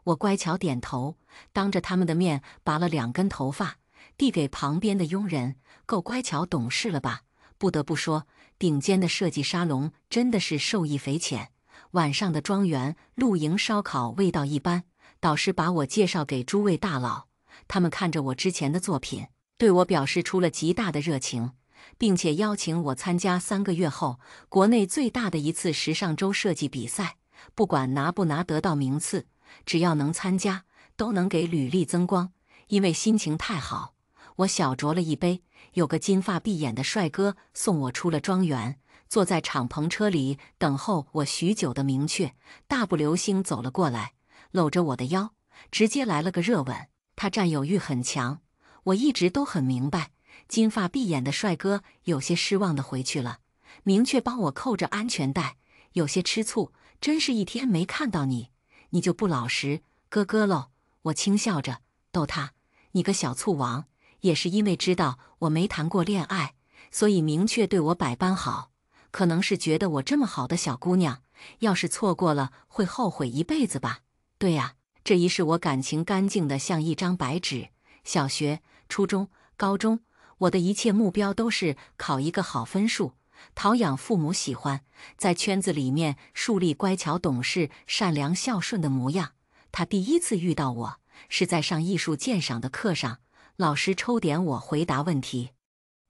我乖巧点头，当着他们的面拔了2根头发，递给旁边的佣人。够乖巧懂事了吧？不得不说，顶尖的设计沙龙真的是受益匪浅。晚上的庄园露营烧烤味道一般，导师把我介绍给诸位大佬，他们看着我之前的作品，对我表示出了极大的热情，并且邀请我参加3个月后国内最大的一次时尚周设计比赛。不管拿不拿得到名次，只要能参加，都能给履历增光。因为心情太好，我小酌了一杯。有个金发碧眼的帅哥送我出了庄园，坐在敞篷车里等候我许久的明确，大步流星走了过来，搂着我的腰，直接来了个热吻。他占有欲很强，我一直都很明白。金发碧眼的帅哥有些失望的回去了。明确帮我扣着安全带，有些吃醋，真是一天没看到你，你就不老实，哥哥喽。我轻笑着逗他，你个小醋王。也是因为知道我没谈过恋爱，所以明确对我百般好。可能是觉得我这么好的小姑娘，要是错过了会后悔一辈子吧。对呀，这一世我感情干净的像一张白纸。小学、初中、高中，我的一切目标都是考一个好分数，讨养父母喜欢，在圈子里面树立乖巧懂事、善良孝顺的模样。他第一次遇到我是在上艺术鉴赏的课上，老师抽点我回答问题，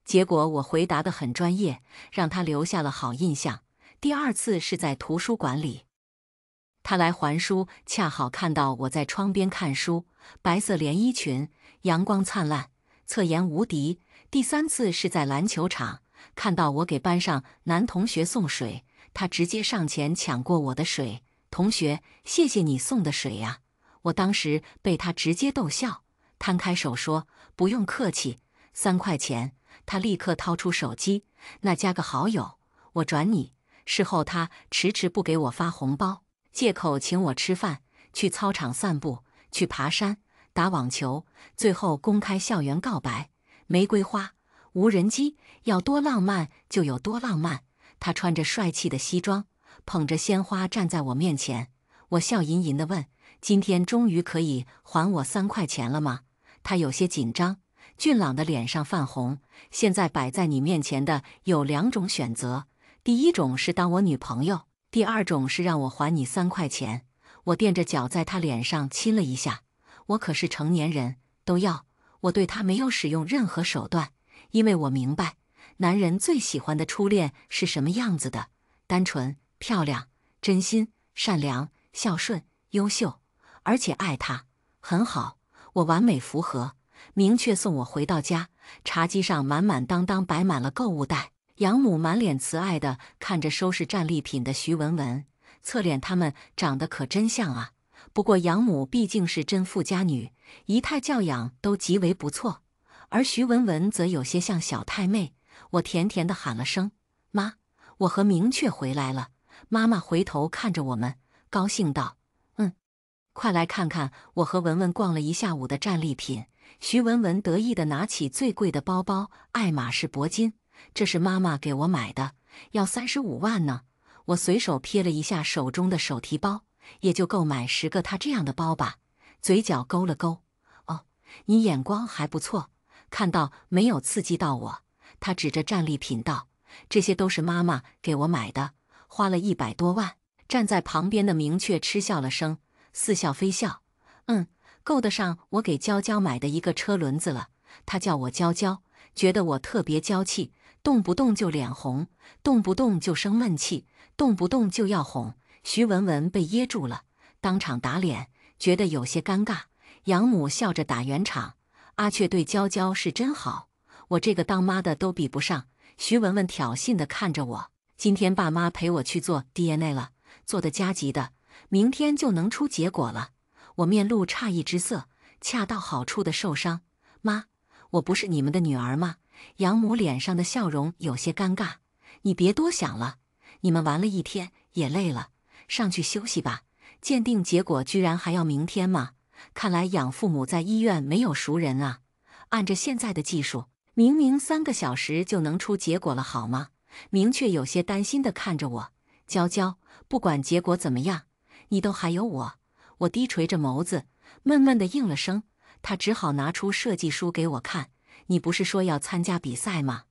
结果我回答得很专业，让他留下了好印象。第二次是在图书馆里，他来还书，恰好看到我在窗边看书，白色连衣裙，阳光灿烂，侧颜无敌。第三次是在篮球场，看到我给班上男同学送水，他直接上前抢过我的水，同学，谢谢你送的水呀。我当时被他直接逗笑，摊开手说不用客气，3块钱。他立刻掏出手机，那加个好友，我转你。事后他迟迟不给我发红包，借口请我吃饭，去操场散步，去爬山，打网球，最后公开校园告白。玫瑰花、无人机，要多浪漫就有多浪漫。他穿着帅气的西装，捧着鲜花站在我面前，我笑吟吟地问：今天终于可以还我3块钱了吗？他有些紧张，俊朗的脸上泛红。现在摆在你面前的有2种选择，第一种是当我女朋友，第二种是让我还你3块钱。我垫着脚在他脸上亲了一下，我可是成年人，都要。我对他没有使用任何手段，因为我明白，男人最喜欢的初恋是什么样子的：单纯、漂亮、真心、善良、孝顺、优秀，而且爱他。很好，我完美符合。明确送我回到家，茶几上满满当当摆满了购物袋。养母满脸慈爱地看着收拾战利品的徐文文，侧脸他们长得可真像啊。不过养母毕竟是真富家女，仪态教养都极为不错，而徐文文则有些像小太妹。我甜甜地喊了声妈，我和明确回来了。妈妈回头看着我们，高兴道：快来看看我和文文逛了一下午的战利品。徐文文得意地拿起最贵的包包，爱马仕铂金，这是妈妈给我买的，要35万呢。我随手瞥了一下手中的手提包，也就够买10个他这样的包吧。嘴角勾了勾，哦，你眼光还不错，看到没有刺激到我。他指着战利品道：这些都是妈妈给我买的，花了100多万。站在旁边的明确嗤笑了声，似笑非笑。够得上我给娇娇买的一个车轮子了。她叫我娇娇，觉得我特别娇气，动不动就脸红，动不动就生闷气，动不动就要哄。徐文文被噎住了，当场打脸，觉得有些尴尬。养母笑着打圆场：阿雀对娇娇是真好，我这个当妈的都比不上。徐文文挑衅地看着我：今天爸妈陪我去做 DNA 了，做的加急的，明天就能出结果了。我面露诧异之色，恰到好处的受伤。妈，我不是你们的女儿吗？养母脸上的笑容有些尴尬。你别多想了，你们玩了一天也累了，上去休息吧。鉴定结果居然还要明天吗？看来养父母在医院没有熟人啊。按着现在的技术，明明3个小时就能出结果了，好吗？明确有些担心地看着我。娇娇，不管结果怎么样，你都还有我。我低垂着眸子，闷闷地应了声。他只好拿出设计书给我看。你不是说要参加比赛吗？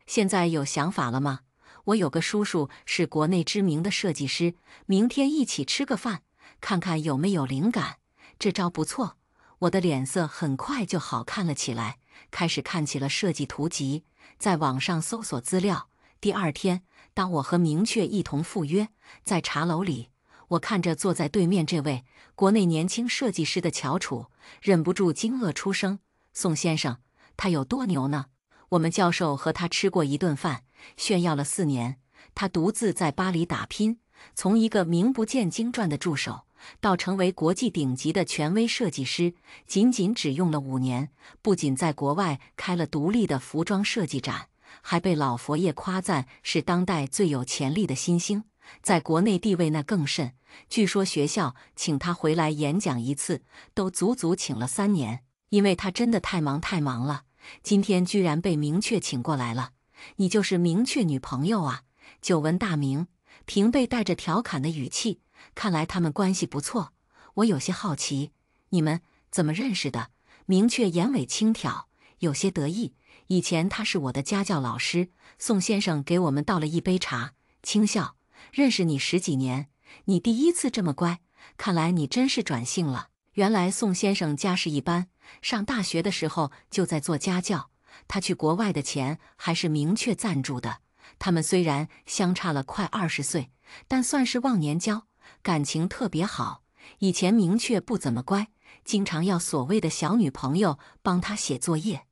现在有想法了吗？我有个叔叔是国内知名的设计师，明天一起吃个饭，看看有没有灵感。这招不错。我的脸色很快就好看了起来，开始看起了设计图集，在网上搜索资料。第二天，当我和明确一同赴约，在茶楼里，我看着坐在对面这位国内年轻设计师的翘楚，忍不住惊愕出声：“宋先生，他有多牛呢？我们教授和他吃过一顿饭，炫耀了4年。他独自在巴黎打拼，从一个名不见经传的助手，到成为国际顶级的权威设计师，仅只用了5年，不仅在国外开了独立的服装设计展，还被老佛爷夸赞是当代最有潜力的新星。在国内地位那更甚，据说学校请他回来演讲一次，都足足请了3年，因为他真的太忙了。今天居然被明确请过来了，你就是明确女朋友啊？”久闻大名，平辈带着调侃的语气，看来他们关系不错。我有些好奇，你们怎么认识的？明确眼尾轻挑，有些得意。以前他是我的家教老师，宋先生给我们倒了一杯茶，轻笑。认识你10几年，你第一次这么乖，看来你真是转性了。原来宋先生家世一般，上大学的时候就在做家教，他去国外的钱还是明确赞助的。他们虽然相差了快20岁，但算是忘年交，感情特别好。以前明确不怎么乖，经常要所谓的小女朋友帮他写作业，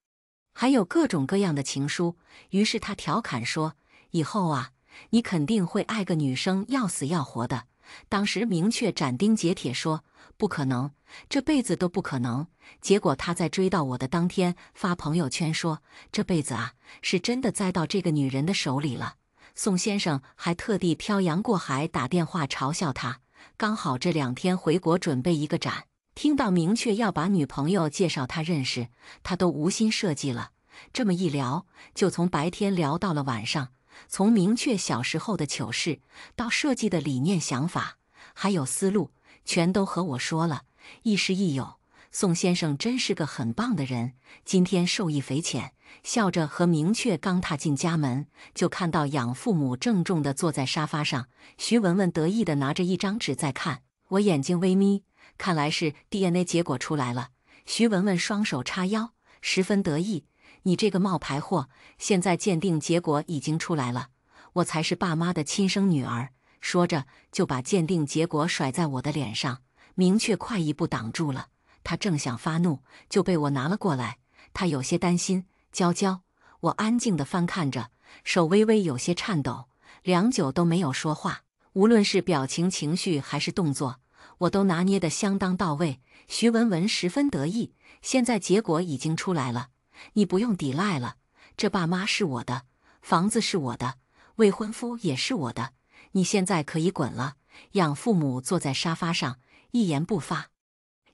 还有各种各样的情书。于是他调侃说：“以后啊，你肯定会爱个女生要死要活的。”当时明确斩钉截铁说：“不可能，这辈子都不可能。”结果他在追到我的当天发朋友圈说：“这辈子啊，是真的栽到这个女人的手里了。”宋先生还特地漂洋过海打电话嘲笑他。刚好这2天回国准备一个展，听到明确要把女朋友介绍他认识，他都无心设计了。这么一聊，就从白天聊到了晚上。从明确小时候的糗事，到设计的理念想法，还有思路，全都和我说了，亦师亦友。宋先生真是个很棒的人，今天受益匪浅。笑着和明确刚踏进家门，就看到养父母郑重地坐在沙发上，徐文文得意地拿着一张纸在看。我眼睛微眯，看来是 DNA 结果出来了。徐文文双手叉腰，十分得意：“你这个冒牌货，现在鉴定结果已经出来了，我才是爸妈的亲生女儿。”说着就把鉴定结果甩在我的脸上。明确快一步挡住了，他正想发怒，就被我拿了过来。他有些担心：“娇娇。”我安静地翻看着，手微微有些颤抖，良久都没有说话。无论是表情、情绪还是动作，我都拿捏得相当到位。徐文文十分得意：“现在结果已经出来了，你不用抵赖了。这爸妈是我的，房子是我的，未婚夫也是我的，你现在可以滚了。”养父母坐在沙发上，一言不发。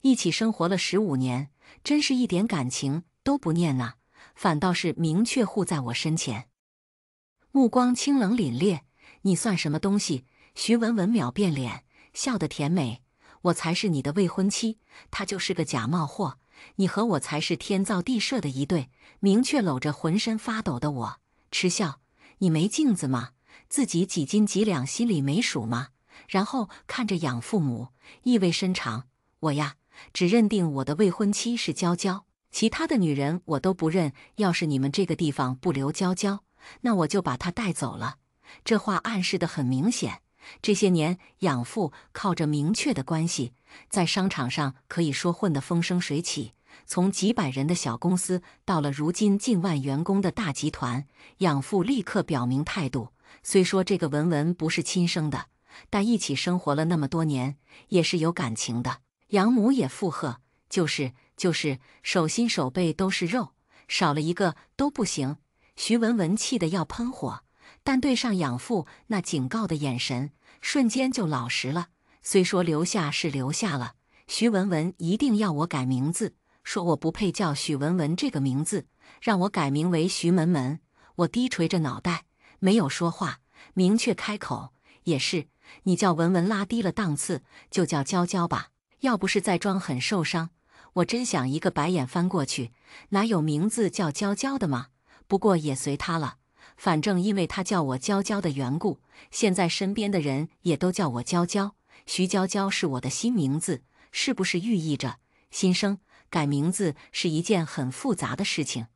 一起生活了15年，真是一点感情都不念呐，反倒是明确护在我身前，目光清冷凛冽：“你算什么东西？”徐文文秒变脸，笑得甜美：“我才是你的未婚妻，他就是个假冒货，你和我才是天造地设的一对。”明确搂着浑身发抖的我，嗤笑：“你没镜子吗？自己几斤几两心里没数吗？”然后看着养父母，意味深长：“我呀，只认定我的未婚妻是娇娇，其他的女人我都不认。要是你们这个地方不留娇娇，那我就把她带走了。”这话暗示得很明显，这些年养父靠着明确的关系，在商场上可以说混得风生水起，从几百人的小公司到了如今近万员工的大集团。养父立刻表明态度，虽说这个文文不是亲生的，但一起生活了那么多年，也是有感情的。养母也附和：“就是，手心手背都是肉，少了一个都不行。”徐文文气得要喷火，但对上养父那警告的眼神，瞬间就老实了。虽说留下是留下了，徐文文一定要我改名字，说我不配叫许文文这个名字，让我改名为徐门门。我低垂着脑袋，没有说话。明确开口：“也是，你叫文文拉低了档次，就叫娇娇吧。要不是在装很受伤，我真想一个白眼翻过去，哪有名字叫娇娇的吗？不过也随他了，反正因为他叫我娇娇的缘故，现在身边的人也都叫我娇娇。徐娇娇是我的新名字，是不是寓意着新生？改名字是一件很复杂的事情，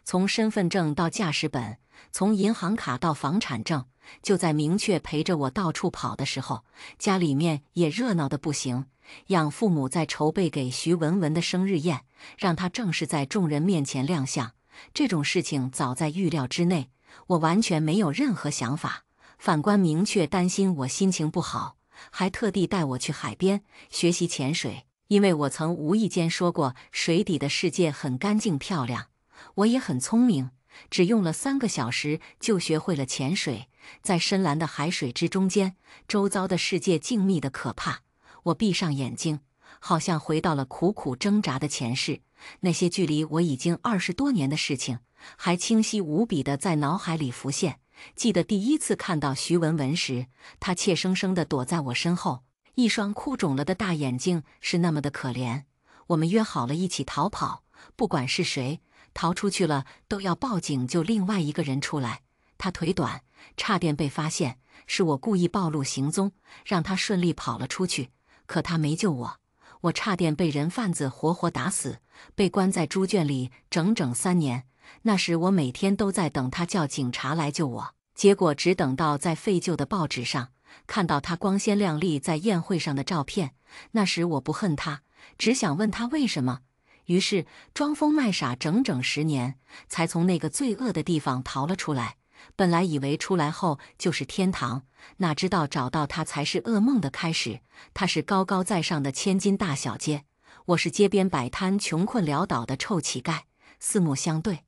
从身份证到驾驶本，从银行卡到房产证，就在明确陪着我到处跑的时候，家里面也热闹的不行。养父母在筹备给徐文文的生日宴，让她正式在众人面前亮相。这种事情早在预料之内，我完全没有任何想法。反观明确担心我心情不好，还特地带我去海边学习潜水，因为我曾无意间说过水底的世界很干净漂亮。我也很聪明，只用了3个小时就学会了潜水。在深蓝的海水之中间，周遭的世界静谧的可怕。我闭上眼睛，好像回到了苦苦挣扎的前世。那些距离我已经20多年的事情，还清晰无比地在脑海里浮现。记得第一次看到徐文文时，她怯生生地躲在我身后，一双哭肿了的大眼睛是那么的可怜。我们约好了一起逃跑，不管是谁，逃出去了都要报警救另外一个人出来。他腿短，差点被发现，是我故意暴露行踪，让他顺利跑了出去。可他没救我，我差点被人贩子活活打死，被关在猪圈里整整3年。那时我每天都在等他叫警察来救我，结果只等到在废旧的报纸上看到他光鲜亮丽在宴会上的照片。那时我不恨他，只想问他为什么。于是装疯卖傻整整10年，才从那个罪恶的地方逃了出来。本来以为出来后就是天堂，哪知道找到他才是噩梦的开始。他是高高在上的千金大小姐，我是街边摆摊穷困潦倒的臭乞丐。四目相对，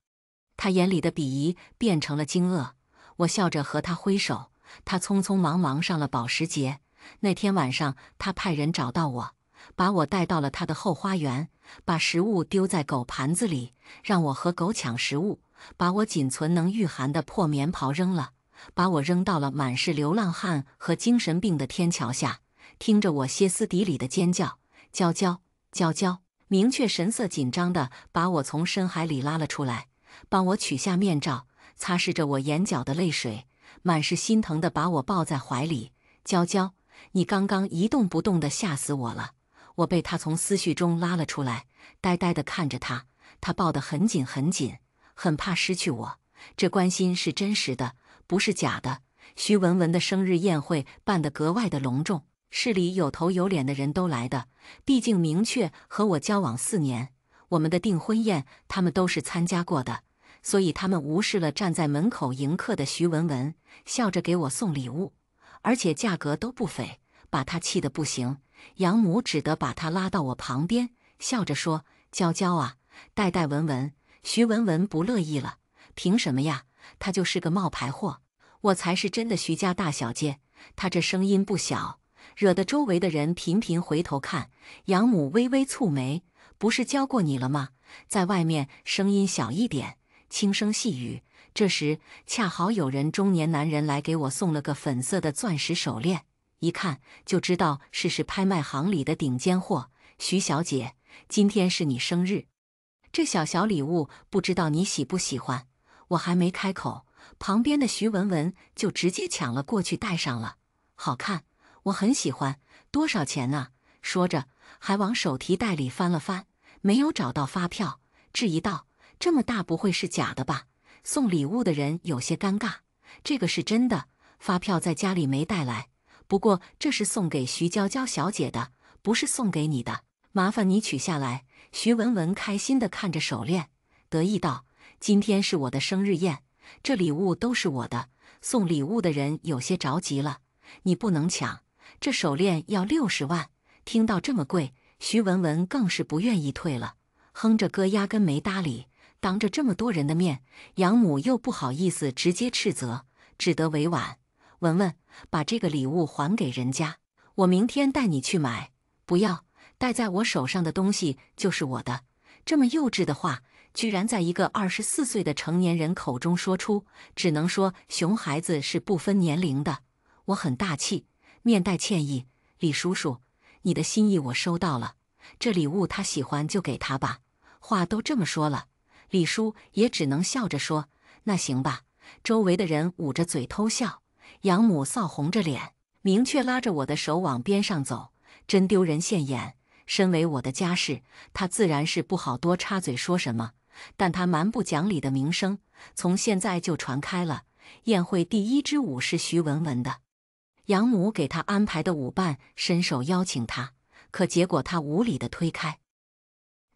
他眼里的鄙夷变成了惊愕。我笑着和他挥手，他匆匆忙忙上了保时捷。那天晚上，他派人找到我，把我带到了他的后花园，把食物丢在狗盘子里，让我和狗抢食物，把我仅存能御寒的破棉袍扔了，把我扔到了满是流浪汉和精神病的天桥下，听着我歇斯底里的尖叫：娇娇，娇娇！明确神色紧张地把我从深海里拉了出来，帮我取下面罩，擦拭着我眼角的泪水，满是心疼地把我抱在怀里。娇娇，你刚刚一动不动地吓死我了。我被他从思绪中拉了出来，呆呆地看着他，他抱得很紧很紧，很怕失去我。这关心是真实的，不是假的。徐文文的生日宴会办得格外的隆重，市里有头有脸的人都来的，毕竟明确和我交往4年，我们的订婚宴他们都是参加过的，所以他们无视了站在门口迎客的徐文文，笑着给我送礼物，而且价格都不菲，把他气得不行。养母只得把他拉到我旁边，笑着说：娇娇啊，带带文文。徐文文不乐意了：凭什么呀？他就是个冒牌货，我才是真的徐家大小姐。他这声音不小，惹得周围的人频频回头看。养母微微蹙眉：不是教过你了吗？在外面声音小一点，轻声细语。这时恰好有人中年男人来给我送了个粉色的钻石手链，一看就知道是拍卖行里的顶尖货。徐小姐，今天是你生日，这小礼物不知道你喜不喜欢。我还没开口，旁边的徐文文就直接抢了过去戴上了。好看，我很喜欢，多少钱啊？说着还往手提袋里翻了翻，没有找到发票，质疑道：这么大不会是假的吧？送礼物的人有些尴尬：这个是真的，发票在家里没带来，不过这是送给徐娇娇小姐的，不是送给你的，麻烦你取下来。徐文文开心地看着手链，得意道：今天是我的生日宴，这礼物都是我的。送礼物的人有些着急了：你不能抢，这手链要60万。听到这么贵，徐文文更是不愿意退了，哼着歌压根没搭理。当着这么多人的面，养母又不好意思直接斥责，只得委婉：文文，把这个礼物还给人家，我明天带你去买。不要，戴在我手上的东西就是我的。这么幼稚的话，居然在一个24岁的成年人口中说出，只能说熊孩子是不分年龄的。我很大气，面带歉意：李叔叔，你的心意我收到了，这礼物他喜欢就给他吧。话都这么说了，李叔也只能笑着说：那行吧。周围的人捂着嘴偷笑，养母臊红着脸，明确拉着我的手往边上走，真丢人现眼。身为我的家事，他自然是不好多插嘴说什么。但他蛮不讲理的名声，从现在就传开了。宴会第一支舞是徐文文的，养母给他安排的舞伴伸手邀请他，可结果他无理的推开，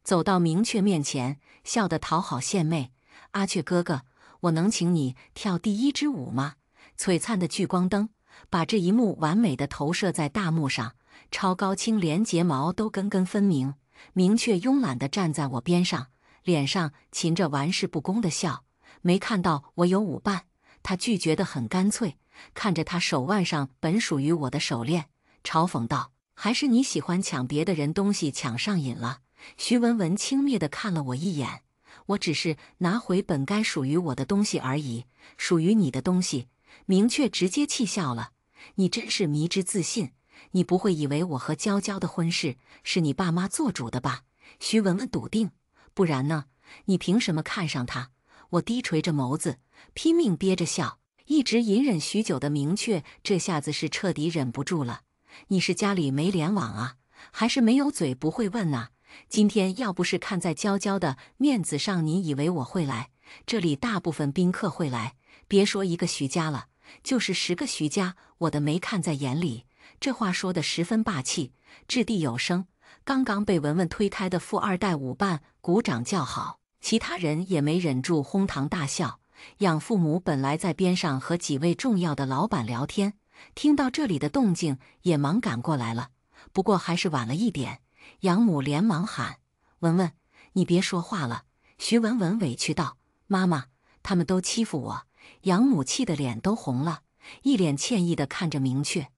走到明确面前，笑得讨好献媚：“阿雀哥哥，我能请你跳第一支舞吗？”璀璨的聚光灯把这一幕完美的投射在大幕上，超高清连睫毛都根根分明。明确慵懒地站在我边上，脸上噙着玩世不恭的笑。没看到我有舞伴，他拒绝得很干脆，看着他手腕上本属于我的手链，嘲讽道：“还是你喜欢抢别的人东西抢上瘾了？”徐文文轻蔑地看了我一眼：“我只是拿回本该属于我的东西而已，属于你的东西。”明确直接气笑了：“你真是迷之自信，你不会以为我和娇娇的婚事是你爸妈做主的吧？”徐文文笃定：“不然呢？你凭什么看上他？”我低垂着眸子，拼命憋着笑。一直隐忍许久的明确这下子是彻底忍不住了：“你是家里没联网啊，还是没有嘴不会问啊？今天要不是看在娇娇的面子上，你以为我会来？这里大部分宾客会来，别说一个徐家了，就是10个徐家，我的没看在眼里。”这话说得十分霸气，掷地有声。刚刚被文文推开的富二代舞伴鼓掌叫好，其他人也没忍住哄堂大笑。养父母本来在边上和几位重要的老板聊天，听到这里的动静也忙赶过来了，不过还是晚了一点。养母连忙喊：“文文，你别说话了。”徐文文委屈道：“妈妈，他们都欺负我。”养母气得脸都红了，一脸歉意地看着明确：“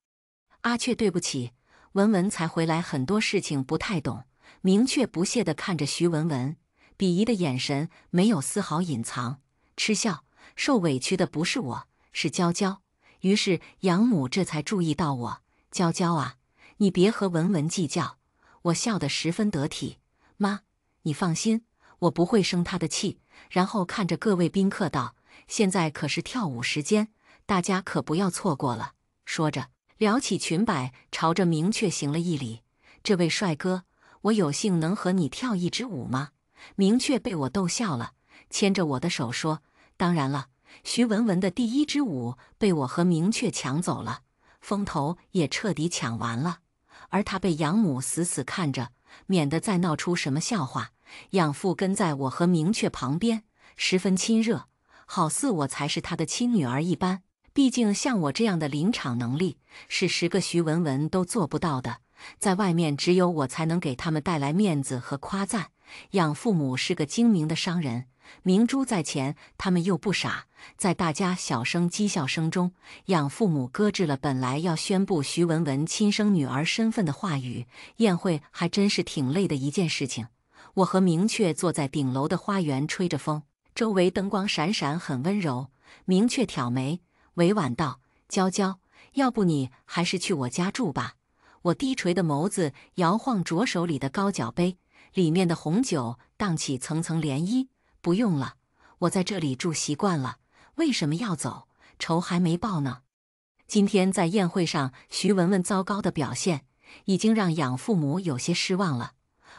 阿雀，对不起。”文文才回来，很多事情不太懂。明确不屑地看着徐文文，鄙夷的眼神没有丝毫隐藏，嗤笑：“受委屈的不是我，是娇娇。”于是养母这才注意到我：“娇娇啊，你别和文文计较。”我笑得十分得体：“妈，你放心，我不会生她的气。”然后看着各位宾客道：“现在可是跳舞时间，大家可不要错过了。”说着撩起裙摆，朝着明确行了一礼：“这位帅哥，我有幸能和你跳一支舞吗？”明确被我逗笑了，牵着我的手说：“当然了。”徐文文的第一支舞被我和明确抢走了，风头也彻底抢完了，而他被养母死死看着，免得再闹出什么笑话。养父跟在我和明确旁边，十分亲热，好似我才是他的亲女儿一般。毕竟像我这样的临场能力，是10个徐文文都做不到的，在外面只有我才能给他们带来面子和夸赞。养父母是个精明的商人，明珠在前，他们又不傻。在大家小声讥笑声中，养父母搁置了本来要宣布徐文文亲生女儿身份的话语。宴会还真是挺累的一件事情。我和明确坐在顶楼的花园吹着风，周围灯光闪闪，很温柔。明确挑眉，委婉道：“娇娇，要不你还是去我家住吧。”我低垂的眸子摇晃着手里的高脚杯，里面的红酒荡起层层涟漪。“不用了，我在这里住习惯了，为什么要走？仇还没报呢。”今天在宴会上，徐文文糟糕的表现已经让养父母有些失望了，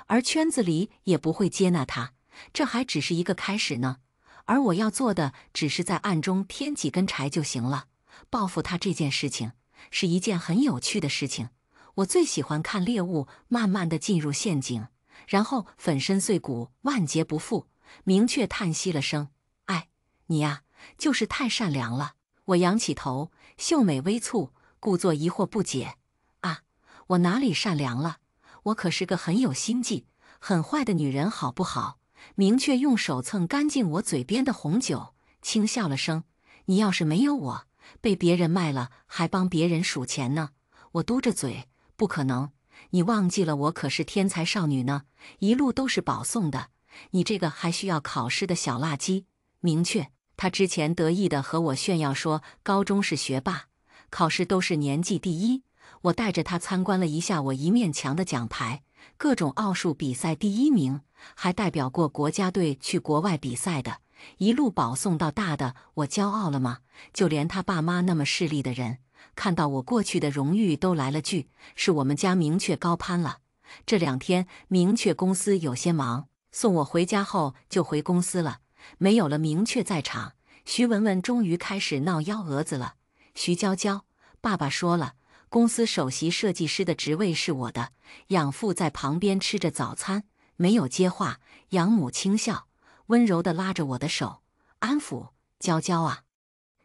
而圈子里也不会接纳他，这还只是一个开始呢。而我要做的只是在暗中添几根柴就行了。报复他这件事情是一件很有趣的事情。我最喜欢看猎物慢慢地进入陷阱，然后粉身碎骨，万劫不复。明确叹息了声：“哎，你呀，就是太善良了。”我仰起头，秀美微蹙，故作疑惑不解：“啊，我哪里善良了？我可是个很有心计、很坏的女人，好不好？”明确用手蹭干净我嘴边的红酒，轻笑了声：“你要是没有我，被别人卖了，还帮别人数钱呢。”我嘟着嘴：“不可能，你忘记了我可是天才少女呢，一路都是保送的。你这个还需要考试的小辣鸡。”明确，他之前得意地和我炫耀说高中是学霸，考试都是年级第一。我带着他参观了一下我一面墙的奖牌，各种奥数比赛第1名，还代表过国家队去国外比赛的，一路保送到大的，我骄傲了吗？就连他爸妈那么势利的人，看到我过去的荣誉都来了句：“是我们家明确高攀了。”这2天明确公司有些忙，送我回家后就回公司了，没有了明确在场，徐文文终于开始闹幺蛾子了。徐娇娇，爸爸说了，公司首席设计师的职位是我的。养父在旁边吃着早餐，没有接话。养母轻笑，温柔地拉着我的手，安抚：娇娇啊，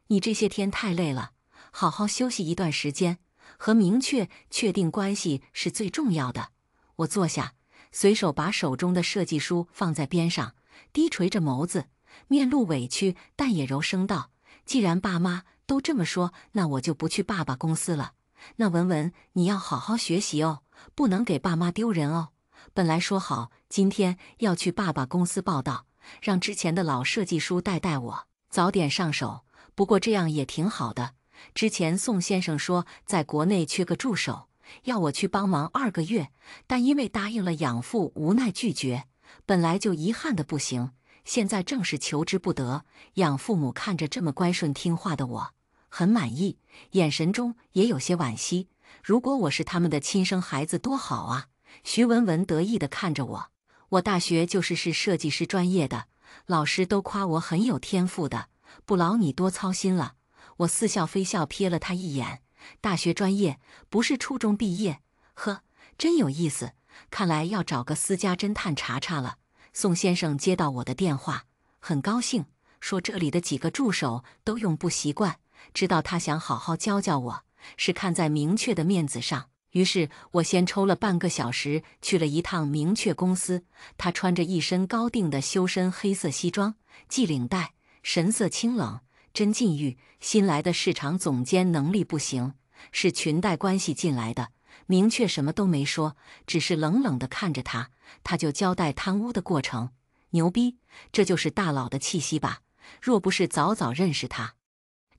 你这些天太累了，好好休息一段时间，和明确确定关系是最重要的。我坐下，随手把手中的设计书放在边上，低垂着眸子，面露委屈，但也柔声道：既然爸妈都这么说，那我就不去爸爸公司了。那文文，你要好好学习哦，不能给爸妈丢人哦。本来说好今天要去爸爸公司报道，让之前的老设计书带我，早点上手。不过这样也挺好的。之前宋先生说在国内缺个助手，要我去帮忙2个月，但因为答应了养父，无奈拒绝。本来就遗憾的不行，现在正是求之不得。养父母看着这么乖顺听话的我，很满意，眼神中也有些惋惜。如果我是他们的亲生孩子多好啊！徐文文得意地看着我，我大学就是设计师专业的，老师都夸我很有天赋的，不劳你多操心了。我似笑非笑瞥了他一眼，大学专业不是初中毕业，呵，真有意思，看来要找个私家侦探查查了。宋先生接到我的电话，很高兴，说这里的几个助手都用不习惯，知道他想好好教教我，是看在明确的面子上。于是我先抽了半个小时去了一趟明确公司。他穿着一身高定的修身黑色西装，系领带，神色清冷，真禁欲。新来的市场总监能力不行，是裙带关系进来的。明确什么都没说，只是冷冷地看着他，他就交代贪污的过程。牛逼，这就是大佬的气息吧？若不是早认识他，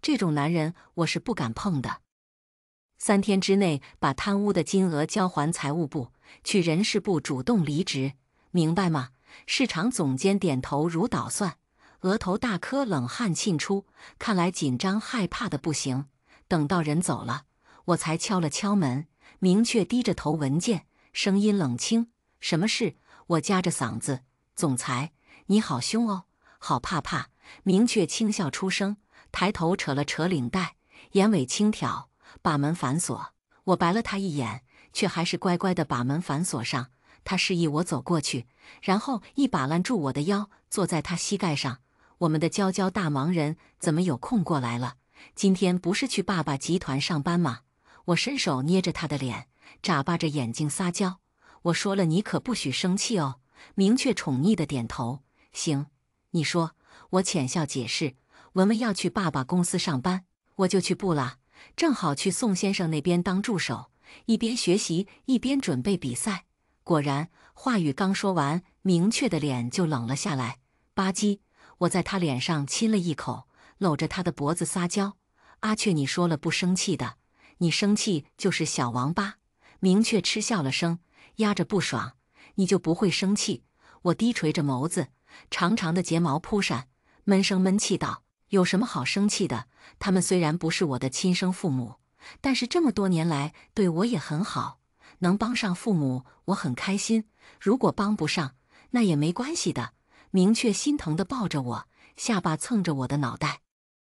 这种男人我是不敢碰的。3天之内把贪污的金额交还财务部，去人事部主动离职，明白吗？市场总监点头如捣蒜，额头大颗冷汗沁出，看来紧张害怕的不行。等到人走了，我才敲了敲门。明确低着头闻见，声音冷清：什么事？我夹着嗓子：总裁，你好凶哦，好怕。明确轻笑出声，抬头扯了扯领带，眼尾轻挑，把门反锁。我白了他一眼，却还是乖乖地把门反锁上。他示意我走过去，然后一把拦住我的腰，坐在他膝盖上。我们的娇娇大忙人怎么有空过来了？今天不是去爸爸集团上班吗？我伸手捏着他的脸，眨巴着眼睛撒娇。我说了，你可不许生气哦。明确宠溺地点头。行，你说。我浅笑解释，文文要去爸爸公司上班，我就去不了。正好去宋先生那边当助手，一边学习一边准备比赛。果然，话语刚说完，明确的脸就冷了下来。吧唧，我在他脸上亲了一口，搂着他的脖子撒娇：阿雀，你说了不生气的，你生气就是小王八。明确嗤笑了声，压着不爽：你就不会生气？我低垂着眸子，长长的睫毛扑闪，闷声闷气道：有什么好生气的？他们虽然不是我的亲生父母，但是这么多年来对我也很好，能帮上父母我很开心，如果帮不上那也没关系的。明确心疼地抱着我，下巴蹭着我的脑袋，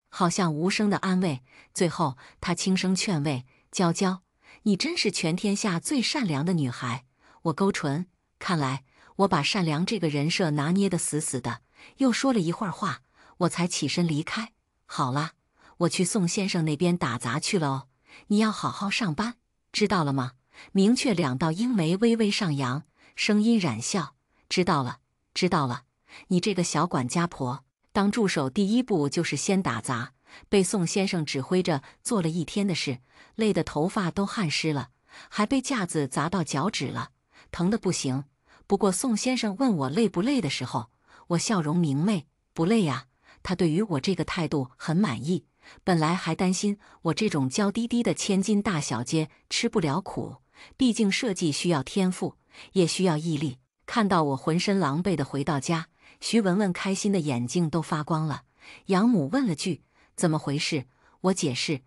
好像无声的安慰。最后他轻声劝慰：娇娇，你真是全天下最善良的女孩。我勾唇，看来我把善良这个人设拿捏得死死的。又说了一会儿话，我才起身离开。好啦，我去宋先生那边打杂去了哦，你要好好上班，知道了吗？明确2道鹰眉微微上扬，声音染笑：知道了，知道了。你这个小管家婆，当助手第一步就是先打杂，被宋先生指挥着做了1天的事，累得头发都汗湿了，还被架子砸到脚趾了，疼得不行。不过宋先生问我累不累的时候，我笑容明媚：不累呀。他对于我这个态度很满意，本来还担心我这种娇滴滴的千金大小姐吃不了苦，毕竟设计需要天赋，也需要毅力。看到我浑身狼狈地回到家，徐文文开心的眼睛都发光了。养母问了句：怎么回事？我解释：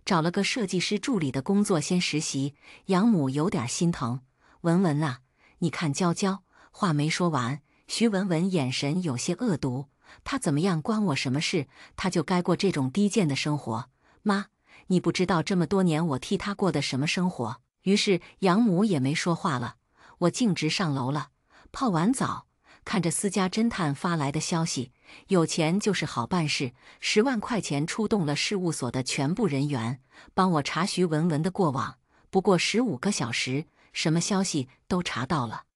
找了个设计师助理的工作先实习。养母有点心疼：文文啊，你看娇娇话没说完，徐文文眼神有些恶毒。他怎么样关我什么事？他就该过这种低贱的生活。妈，你不知道这么多年我替他过的什么生活。于是养母也没说话了。我径直上楼了，泡完澡，看着私家侦探发来的消息，有钱就是好办事，10万块钱出动了事务所的全部人员，帮我查徐文文的过往。不过15个小时，什么消息都查到了。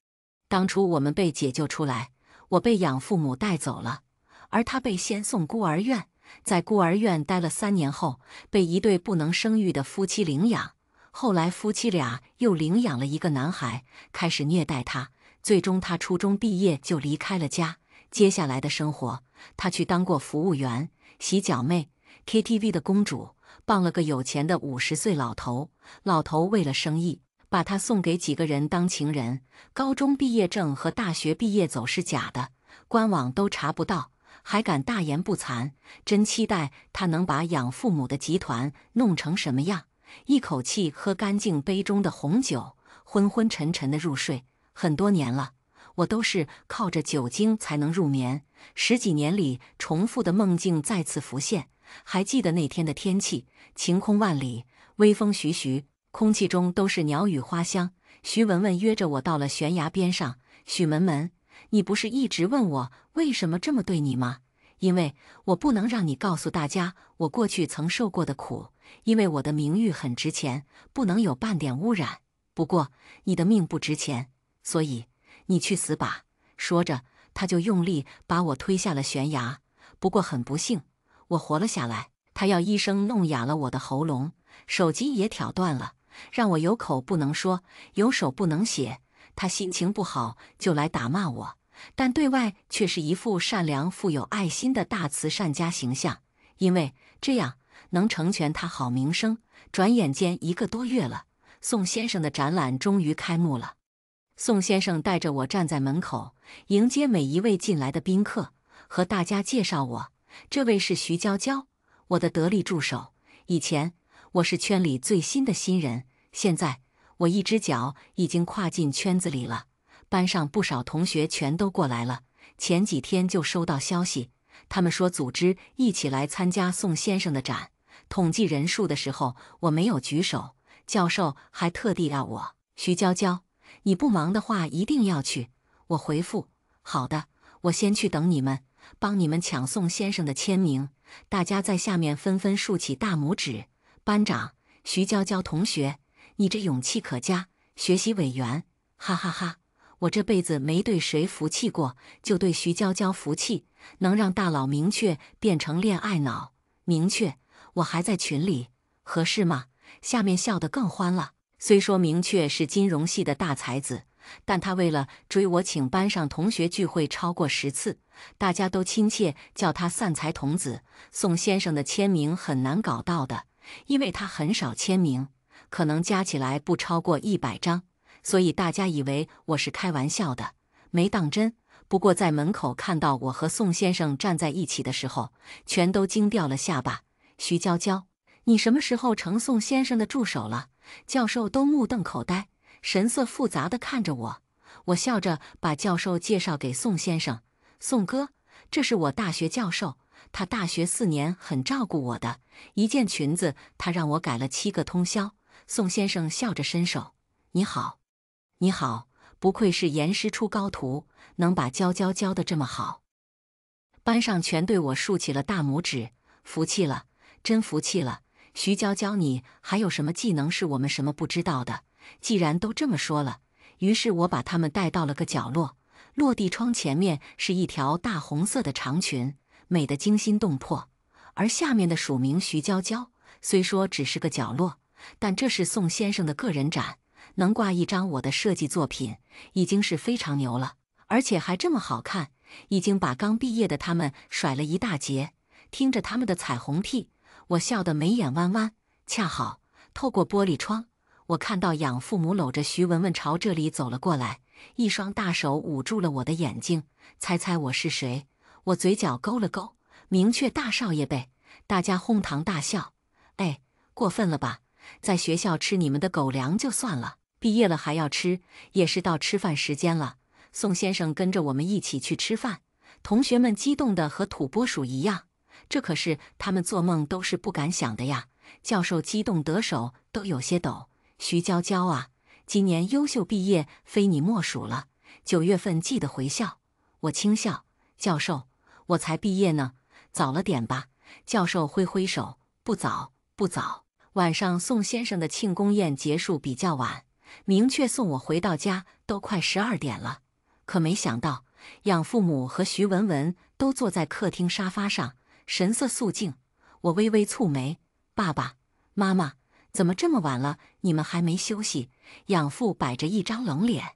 当初我们被解救出来，我被养父母带走了，而他被先送孤儿院，在孤儿院待了3年后，被一对不能生育的夫妻领养。后来夫妻俩又领养了一个男孩，开始虐待他，最终他初中毕业就离开了家。接下来的生活，他去当过服务员、洗脚妹、KTV 的公主，傍了个有钱的50岁老头。老头为了生意，把他送给几个人当情人。高中毕业证和大学毕业走是假的，官网都查不到，还敢大言不惭，真期待他能把养父母的集团弄成什么样。一口气喝干净杯中的红酒，昏昏沉沉的入睡。很多年了，我都是靠着酒精才能入眠。10几年里，重复的梦境再次浮现。还记得那天的天气，晴空万里，微风徐徐，空气中都是鸟语花香。徐文文约着我到了悬崖边上。许文文，你不是一直问我为什么这么对你吗？因为我不能让你告诉大家我过去曾受过的苦，因为我的名誉很值钱，不能有半点污染。不过你的命不值钱，所以你去死吧！说着，他就用力把我推下了悬崖。不过很不幸，我活了下来。他要医生弄哑了我的喉咙，手机也挑断了，让我有口不能说，有手不能写。他心情不好就来打骂我，但对外却是一副善良富有爱心的大慈善家形象，因为这样能成全他好名声。转眼间1个多月了，宋先生的展览终于开幕了。宋先生带着我站在门口，迎接每一位进来的宾客，和大家介绍我，这位是徐娇娇，我的得力助手。以前我是圈里最新的新人，现在我一只脚已经跨进圈子里了。班上不少同学全都过来了，前几天就收到消息，他们说组织一起来参加宋先生的展。统计人数的时候，我没有举手，教授还特地要我，徐娇娇，你不忙的话一定要去。我回复，好的，我先去等你们，帮你们抢宋先生的签名。大家在下面纷纷竖起大拇指。班长，徐娇娇同学，你这勇气可嘉。学习委员，哈哈哈，我这辈子没对谁服气过，就对徐娇娇服气，能让大佬明确变成恋爱脑。明确，我还在群里，合适吗？下面笑得更欢了。虽说明确是金融系的大才子，但他为了追我，请班上同学聚会超过10次，大家都亲切叫他散财童子。宋先生的签名很难搞到的，因为他很少签名，可能加起来不超过100张，所以大家以为我是开玩笑的，没当真。不过在门口看到我和宋先生站在一起的时候，全都惊掉了下巴。徐娇娇，你什么时候成宋先生的助手了？教授都目瞪口呆，神色复杂地看着我。我笑着把教授介绍给宋先生，宋哥，这是我大学教授，他大学4年很照顾我的，一件裙子他让我改了7个通宵。宋先生笑着伸手，你好。你好，不愧是严师出高徒，能把娇娇教得这么好。班上全对我竖起了大拇指，服气了，真服气了。徐娇娇，你还有什么技能是我们什么不知道的？既然都这么说了，于是我把他们带到了个角落，落地窗前面是一条大红色的长裙，美得惊心动魄。而下面的署名徐娇娇，虽说只是个角落，但这是宋先生的个人展，能挂一张我的设计作品，已经是非常牛了，而且还这么好看，已经把刚毕业的他们甩了一大截。听着他们的彩虹屁，我笑得眉眼弯弯。恰好透过玻璃窗，我看到养父母搂着徐文文朝这里走了过来，一双大手捂住了我的眼睛。猜猜我是谁？我嘴角勾了勾，明确大少爷呗。大家哄堂大笑。哎，过分了吧？在学校吃你们的狗粮就算了，毕业了还要吃，也是到吃饭时间了。宋先生跟着我们一起去吃饭，同学们激动的和土拨鼠一样，这可是他们做梦都是不敢想的呀。教授激动得手都有些抖。徐娇娇啊，今年优秀毕业非你莫属了，9月份记得回校。我轻笑，教授，我才毕业呢，早了点吧。教授挥挥手，不早，不早。晚上宋先生的庆功宴结束比较晚，明确送我回到家都快12点了。可没想到，养父母和徐文文都坐在客厅沙发上，神色肃静。我微微蹙眉，爸爸妈妈，怎么这么晚了，你们还没休息？养父摆着一张冷脸。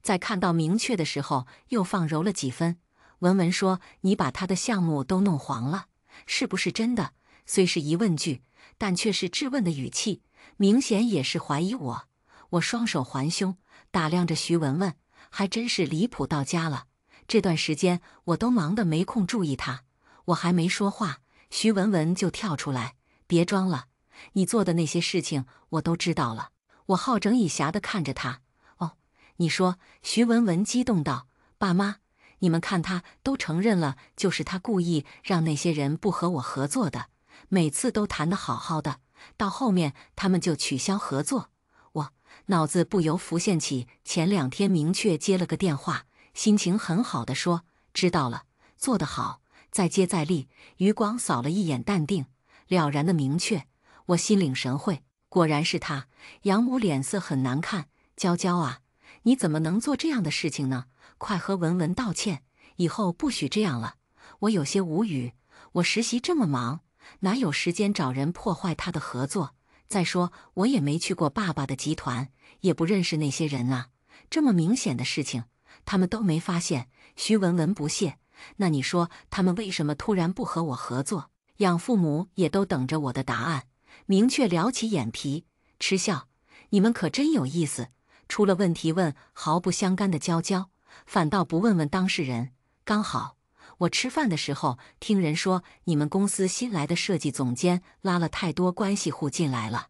在看到明确的时候，又放柔了几分。文文说：“你把他的项目都弄黄了，是不是真的？”虽是疑问句，但却是质问的语气，明显也是怀疑我。我双手环胸，打量着徐文文，还真是离谱到家了。这段时间我都忙得没空注意他，我还没说话，徐文文就跳出来：“别装了，你做的那些事情我都知道了。”我好整以暇地看着他。哦，你说？徐文文激动道：“爸妈，你们看他都承认了，就是他故意让那些人不和我合作的。每次都谈得好好的，到后面他们就取消合作。”我脑子不由浮现起前2天明确接了个电话，心情很好地说：“知道了，做得好，再接再厉。”余光扫了一眼，淡定了然的明确，我心领神会，果然是他。养母脸色很难看：“娇娇啊，你怎么能做这样的事情呢？快和文文道歉，以后不许这样了。”我有些无语，我实习这么忙，哪有时间找人破坏他的合作？再说我也没去过爸爸的集团，也不认识那些人啊。这么明显的事情，他们都没发现。徐文文不屑：“那你说他们为什么突然不和我合作？”养父母也都等着我的答案。明确撩起眼皮，嗤笑：“你们可真有意思，出了问题问毫不相干的娇娇，反倒不问问当事人。刚好我吃饭的时候听人说，你们公司新来的设计总监拉了太多关系户进来了，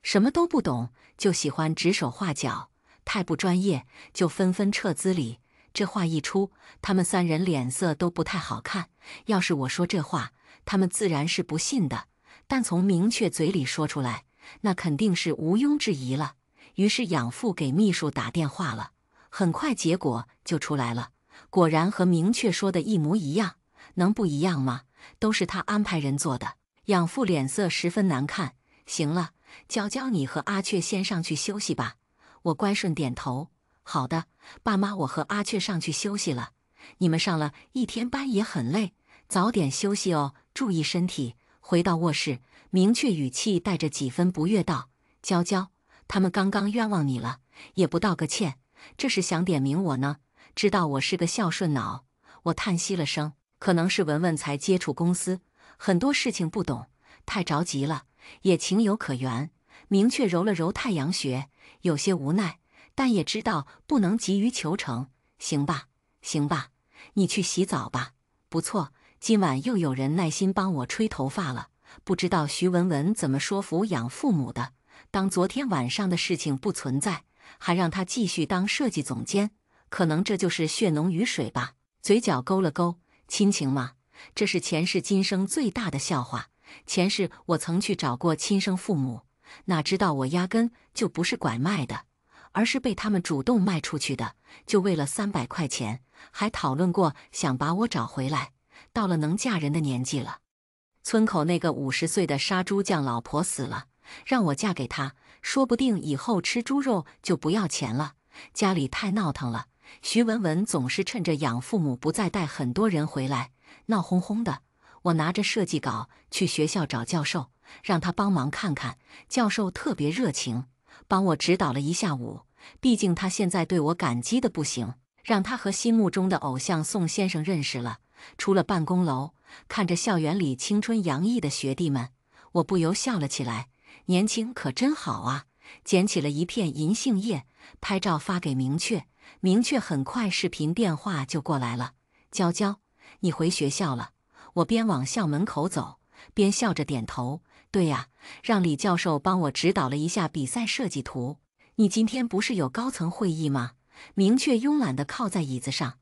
什么都不懂，就喜欢指手画脚，太不专业，就纷纷撤资里。”这话一出，他们3人脸色都不太好看。要是我说这话，他们自然是不信的，但从明确嘴里说出来，那肯定是毋庸置疑了。于是养父给秘书打电话了，很快结果就出来了，果然和明确说的一模一样。能不一样吗？都是他安排人做的。养父脸色十分难看：“行了，娇娇你和阿雀先上去休息吧。”我乖顺点头：“好的，爸妈，我和阿雀上去休息了。你们上了1天班也很累，早点休息哦，注意身体。”回到卧室，明确语气带着几分不悦道：“娇娇，他们刚刚冤枉你了，也不道个歉，这是想点名我呢？知道我是个孝顺脑。”我叹息了声，可能是文文才接触公司，很多事情不懂，太着急了，也情有可原。明确揉了揉太阳穴，有些无奈，但也知道不能急于求成。行吧，行吧，你去洗澡吧。不错，今晚又有人耐心帮我吹头发了。不知道徐文文怎么说服养父母的，当昨天晚上的事情不存在，还让他继续当设计总监，可能这就是血浓于水吧。嘴角勾了勾，亲情嘛，这是前世今生最大的笑话。前世我曾去找过亲生父母，哪知道我压根就不是拐卖的，而是被他们主动卖出去的，就为了300块钱，还讨论过想把我找回来。到了能嫁人的年纪了，村口那个50岁的杀猪匠老婆死了，让我嫁给他，说不定以后吃猪肉就不要钱了。家里太闹腾了，徐文文总是趁着养父母不在带很多人回来，闹哄哄的。我拿着设计稿去学校找教授，让他帮忙看看。教授特别热情，帮我指导了一下午。毕竟他现在对我感激的不行，让他和心目中的偶像宋先生认识了。出了办公楼，看着校园里青春洋溢的学弟们，我不由笑了起来。年轻可真好啊！捡起了一片银杏叶，拍照发给明确。明确很快视频电话就过来了：“娇娇，你回学校了。”我边往校门口走，边笑着点头：“对呀，让李教授帮我指导了一下比赛设计图。你今天不是有高层会议吗？明确慵懒地靠在椅子上。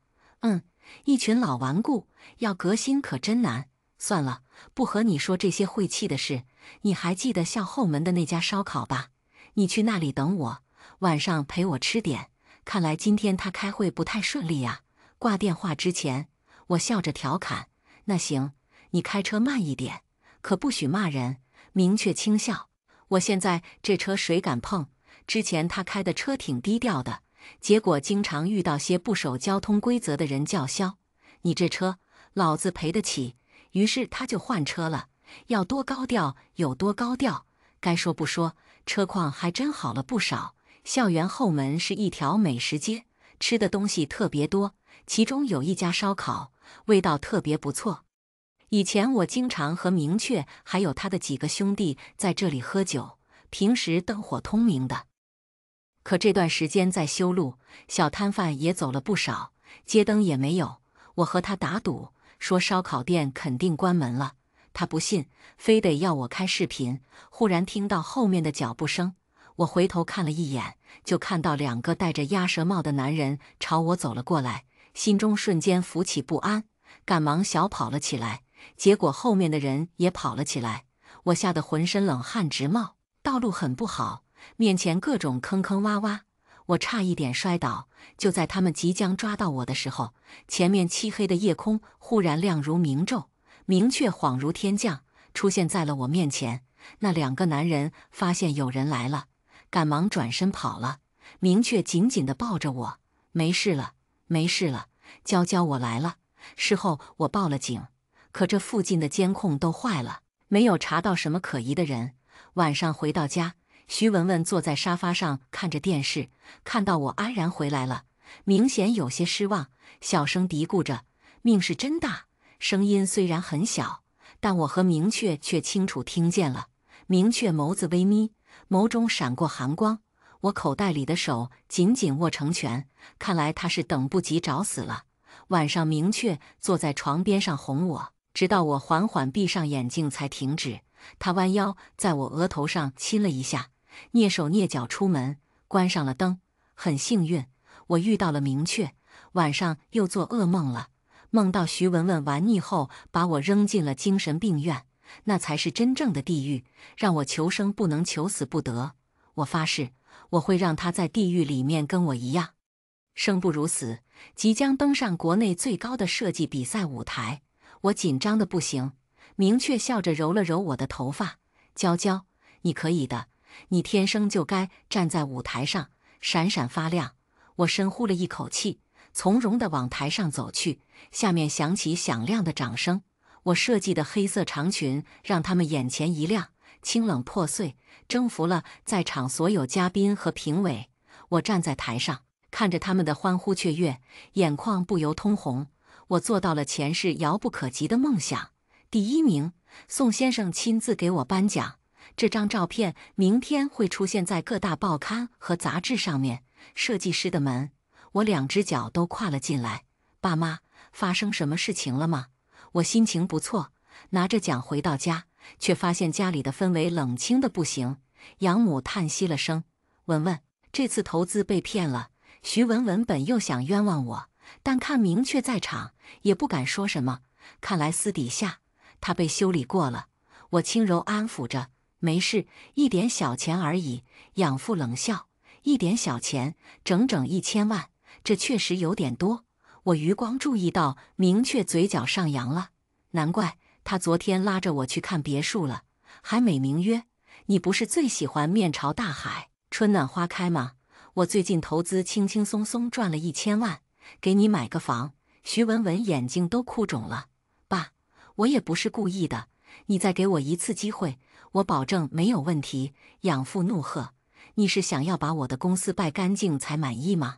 一群老顽固，要革新可真难。算了，不和你说这些晦气的事。你还记得校后门的那家烧烤吧？你去那里等我，晚上陪我吃点。看来今天他开会不太顺利呀。挂电话之前，我笑着调侃：“那行，你开车慢一点，可不许骂人。”明确轻笑：“我现在这车谁敢碰？之前他开的车挺低调的，结果经常遇到些不守交通规则的人叫嚣。你这车，老子赔得起。”于是他就换车了，要多高调有多高调。该说不说，车况还真好了不少。校园后门是一条美食街，吃的东西特别多，其中有一家烧烤，味道特别不错。以前我经常和明确还有他的几个兄弟在这里喝酒，平时灯火通明的。可这段时间在修路，小摊贩也走了不少，街灯也没有。我和他打赌，说烧烤店肯定关门了。他不信，非得要我开视频。忽然听到后面的脚步声，我回头看了一眼，就看到2个戴着鸭舌帽的男人朝我走了过来，心中瞬间浮起不安，赶忙小跑了起来。结果后面的人也跑了起来，我吓得浑身冷汗直冒。道路很不好，面前各种坑坑洼洼，我差一点摔倒。就在他们即将抓到我的时候，前面漆黑的夜空忽然亮如明昼，明确恍如天降，出现在了我面前。那2个男人发现有人来了，赶忙转身跑了。明确紧紧地抱着我：“没事了，没事了，娇娇我来了。”事后我报了警，可这附近的监控都坏了，没有查到什么可疑的人。晚上回到家，徐文文坐在沙发上看着电视，看到我安然回来了，明显有些失望，小声嘀咕着：“命是真大。”声音虽然很小，但我和明确却清楚听见了。明确眸子微眯，眸中闪过寒光。我口袋里的手紧紧握成拳，看来他是等不及找死了。晚上明确坐在床边上哄我，直到我缓缓闭上眼睛才停止。他弯腰在我额头上亲了一下，蹑手蹑脚出门，关上了灯。很幸运，我遇到了明确。晚上又做噩梦了，梦到徐文文玩腻后把我扔进了精神病院，那才是真正的地狱，让我求生不能，求死不得。我发誓，我会让他在地狱里面跟我一样，生不如死。即将登上国内最高的设计比赛舞台，我紧张的不行。明确笑着揉了揉我的头发：“娇娇，你可以的，你天生就该站在舞台上，闪闪发亮。”我深呼了一口气，从容地往台上走去。下面响起响亮的掌声。我设计的黑色长裙让他们眼前一亮，清冷破碎，征服了在场所有嘉宾和评委。我站在台上，看着他们的欢呼雀跃，眼眶不由通红。我做到了前世遥不可及的梦想，第1名。宋先生亲自给我颁奖，这张照片明天会出现在各大报刊和杂志上面。设计师的门，我2只脚都跨了进来。爸妈，发生什么事情了吗？我心情不错，拿着奖回到家，却发现家里的氛围冷清的不行。养母叹息了声：“文文，这次投资被骗了。”徐文文本又想冤枉我，但看明确在场，也不敢说什么。看来私底下他被修理过了。我轻柔安抚着：“没事，一点小钱而已。”养父冷笑：“一点小钱，整整1000万，这确实有点多。”我余光注意到明确嘴角上扬了，难怪他昨天拉着我去看别墅了，还美名曰：“你不是最喜欢面朝大海，春暖花开吗？我最近投资轻轻松松赚了1000万，给你买个房。”徐文文眼睛都哭肿了：“爸，我也不是故意的，你再给我一次机会，我保证没有问题。”养父怒喝：“你是想要把我的公司败干净才满意吗？”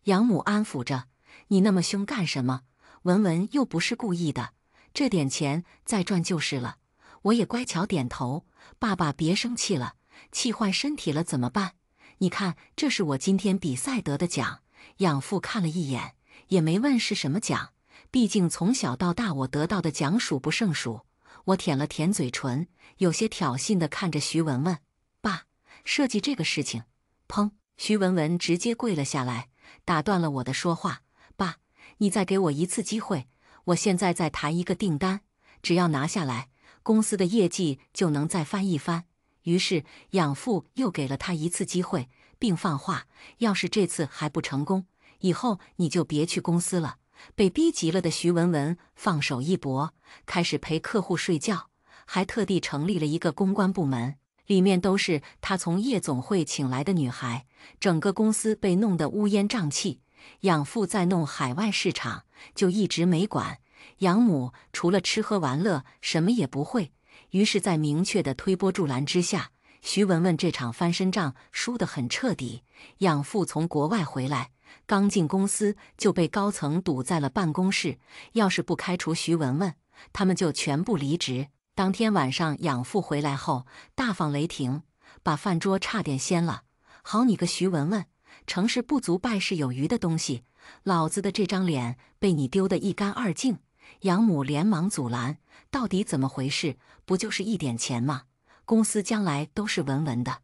养母安抚着：“你那么凶干什么？文文又不是故意的，这点钱再赚就是了。”我也乖巧点头：“爸爸别生气了，气坏身体了怎么办？你看，这是我今天比赛得的奖。”养父看了一眼，也没问是什么奖，毕竟从小到大我得到的奖数不胜数。我舔了舔嘴唇，有些挑衅地看着徐文文：“爸，设计这个事情……”砰！徐文文直接跪了下来，打断了我的说话。爸，你再给我一次机会，我现在在谈一个订单，只要拿下来，公司的业绩就能再翻一番。于是养父又给了他一次机会，并放话，要是这次还不成功，以后你就别去公司了。被逼急了的徐文文放手一搏，开始陪客户睡觉，还特地成立了一个公关部门，里面都是他从夜总会请来的女孩，整个公司被弄得乌烟瘴气。养父在弄海外市场，就一直没管。养母除了吃喝玩乐，什么也不会。于是，在明确的推波助澜之下，徐文文这场翻身仗输得很彻底。养父从国外回来，刚进公司就被高层堵在了办公室，要是不开除徐文文，他们就全部离职。当天晚上，养父回来后大放雷霆，把饭桌差点掀了。好你个徐文文，成事不足败事有余的东西，老子的这张脸被你丢得一干二净！养母连忙阻拦，到底怎么回事？不就是一点钱吗？公司将来都是文文的，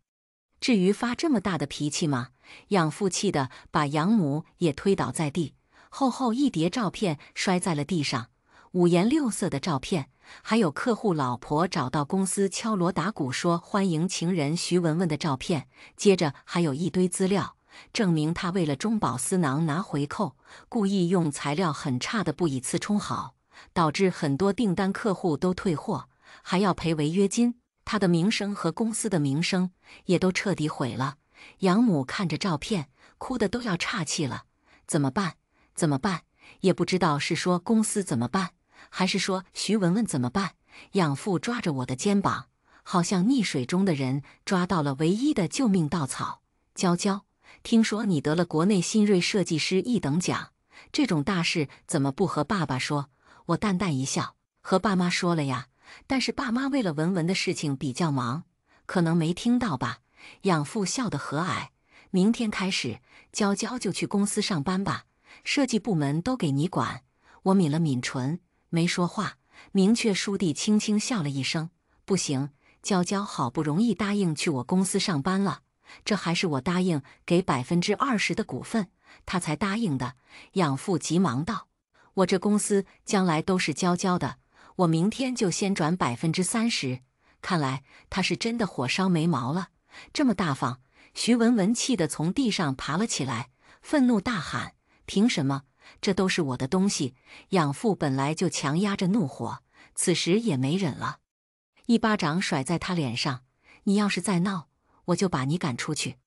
至于发这么大的脾气吗？养父气得把养母也推倒在地，厚厚一叠照片摔在了地上，五颜六色的照片，还有客户老婆找到公司敲锣打鼓说欢迎情人徐文文的照片，接着还有一堆资料，证明他为了中饱私囊拿回扣，故意用材料很差的布以次充好，导致很多订单客户都退货，还要赔违约金。他的名声和公司的名声也都彻底毁了。养母看着照片，哭得都要岔气了。怎么办？怎么办？也不知道是说公司怎么办，还是说徐文文怎么办。养父抓着我的肩膀，好像溺水中的人抓到了唯一的救命稻草。娇娇，听说你得了国内新锐设计师1等奖，这种大事怎么不和爸爸说？我淡淡一笑，和爸妈说了呀，但是爸妈为了文文的事情比较忙，可能没听到吧。养父笑得和蔼，明天开始，娇娇就去公司上班吧，设计部门都给你管。我抿了抿唇，没说话。明确书弟轻轻笑了一声，不行，娇娇好不容易答应去我公司上班了，这还是我答应给20%的股份，他才答应的。养父急忙道：“我这公司将来都是娇娇的，我明天就先转30%。”看来他是真的火烧眉毛了，这么大方。徐文文气得从地上爬了起来，愤怒大喊：“凭什么？这都是我的东西！”养父本来就强压着怒火，此时也没忍了，一巴掌甩在他脸上：“你要是再闹，我就把你赶出去！”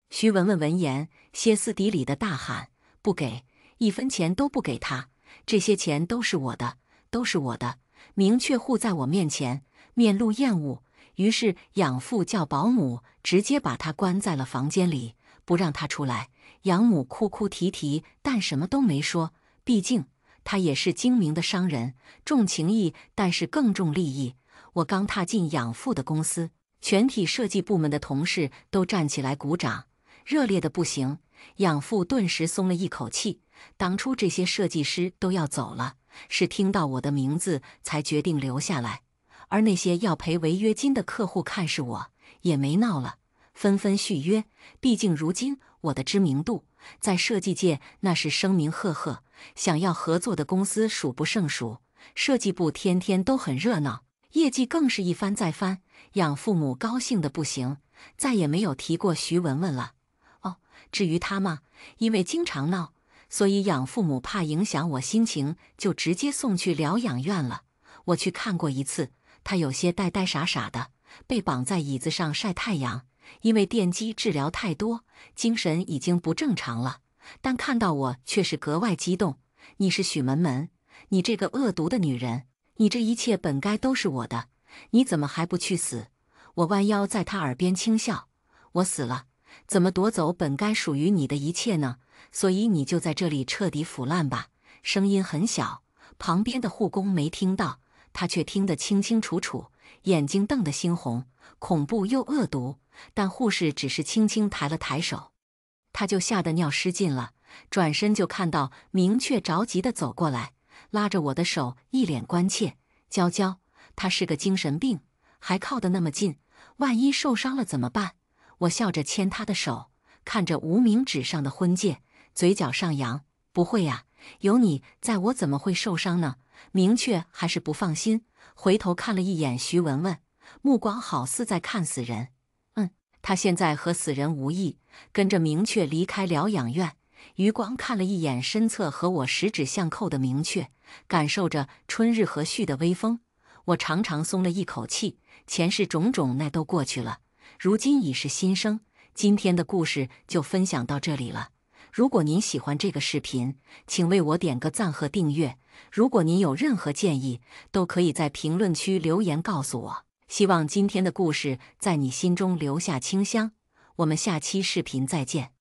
徐文文闻言，歇斯底里的大喊：“不给，1分钱都不给他！这些钱都是我的，都是我的！”明确护在我面前，面露厌恶。于是养父叫保姆直接把他关在了房间里，不让他出来。养母哭哭啼啼，但什么都没说。毕竟他也是精明的商人，重情义，但是更重利益。我刚踏进养父的公司，全体设计部门的同事都站起来鼓掌，热烈的不行。养父顿时松了一口气，当初这些设计师都要走了，是听到我的名字才决定留下来。而那些要赔违约金的客户看是我，也没闹了，纷纷续约。毕竟如今我的知名度在设计界那是声名赫赫，想要合作的公司数不胜数，设计部天天都很热闹，业绩更是一翻再翻。养父母高兴的不行，再也没有提过徐文文了。哦，至于他吗？因为经常闹，所以养父母怕影响我心情，就直接送去疗养院了。我去看过一次，他有些呆呆傻傻的，被绑在椅子上晒太阳，因为电击治疗太多，精神已经不正常了。但看到我却是格外激动。你是许门门，你这个恶毒的女人，你这一切本该都是我的，你怎么还不去死？我弯腰在他耳边轻笑，我死了，怎么夺走本该属于你的一切呢？所以你就在这里彻底腐烂吧。声音很小，旁边的护工没听到，他却听得清清楚楚，眼睛瞪得猩红，恐怖又恶毒。但护士只是轻轻抬了抬手，他就吓得尿失禁了，转身就看到明确着急地走过来，拉着我的手，一脸关切：“娇娇，他是个精神病，还靠得那么近，万一受伤了怎么办？”我笑着牵他的手，看着无名指上的婚戒，嘴角上扬。不会呀，有你在我怎么会受伤呢？明确还是不放心，回头看了一眼徐文文，目光好似在看死人。他现在和死人无异，跟着明确离开疗养院。余光看了一眼身侧和我十指相扣的明确，感受着春日和煦的微风，我长长松了一口气。前世种种那都过去了，如今已是新生。今天的故事就分享到这里了。如果您喜欢这个视频，请为我点个赞和订阅。如果您有任何建议，都可以在评论区留言告诉我。希望今天的故事在你心中留下清香。我们下期视频再见。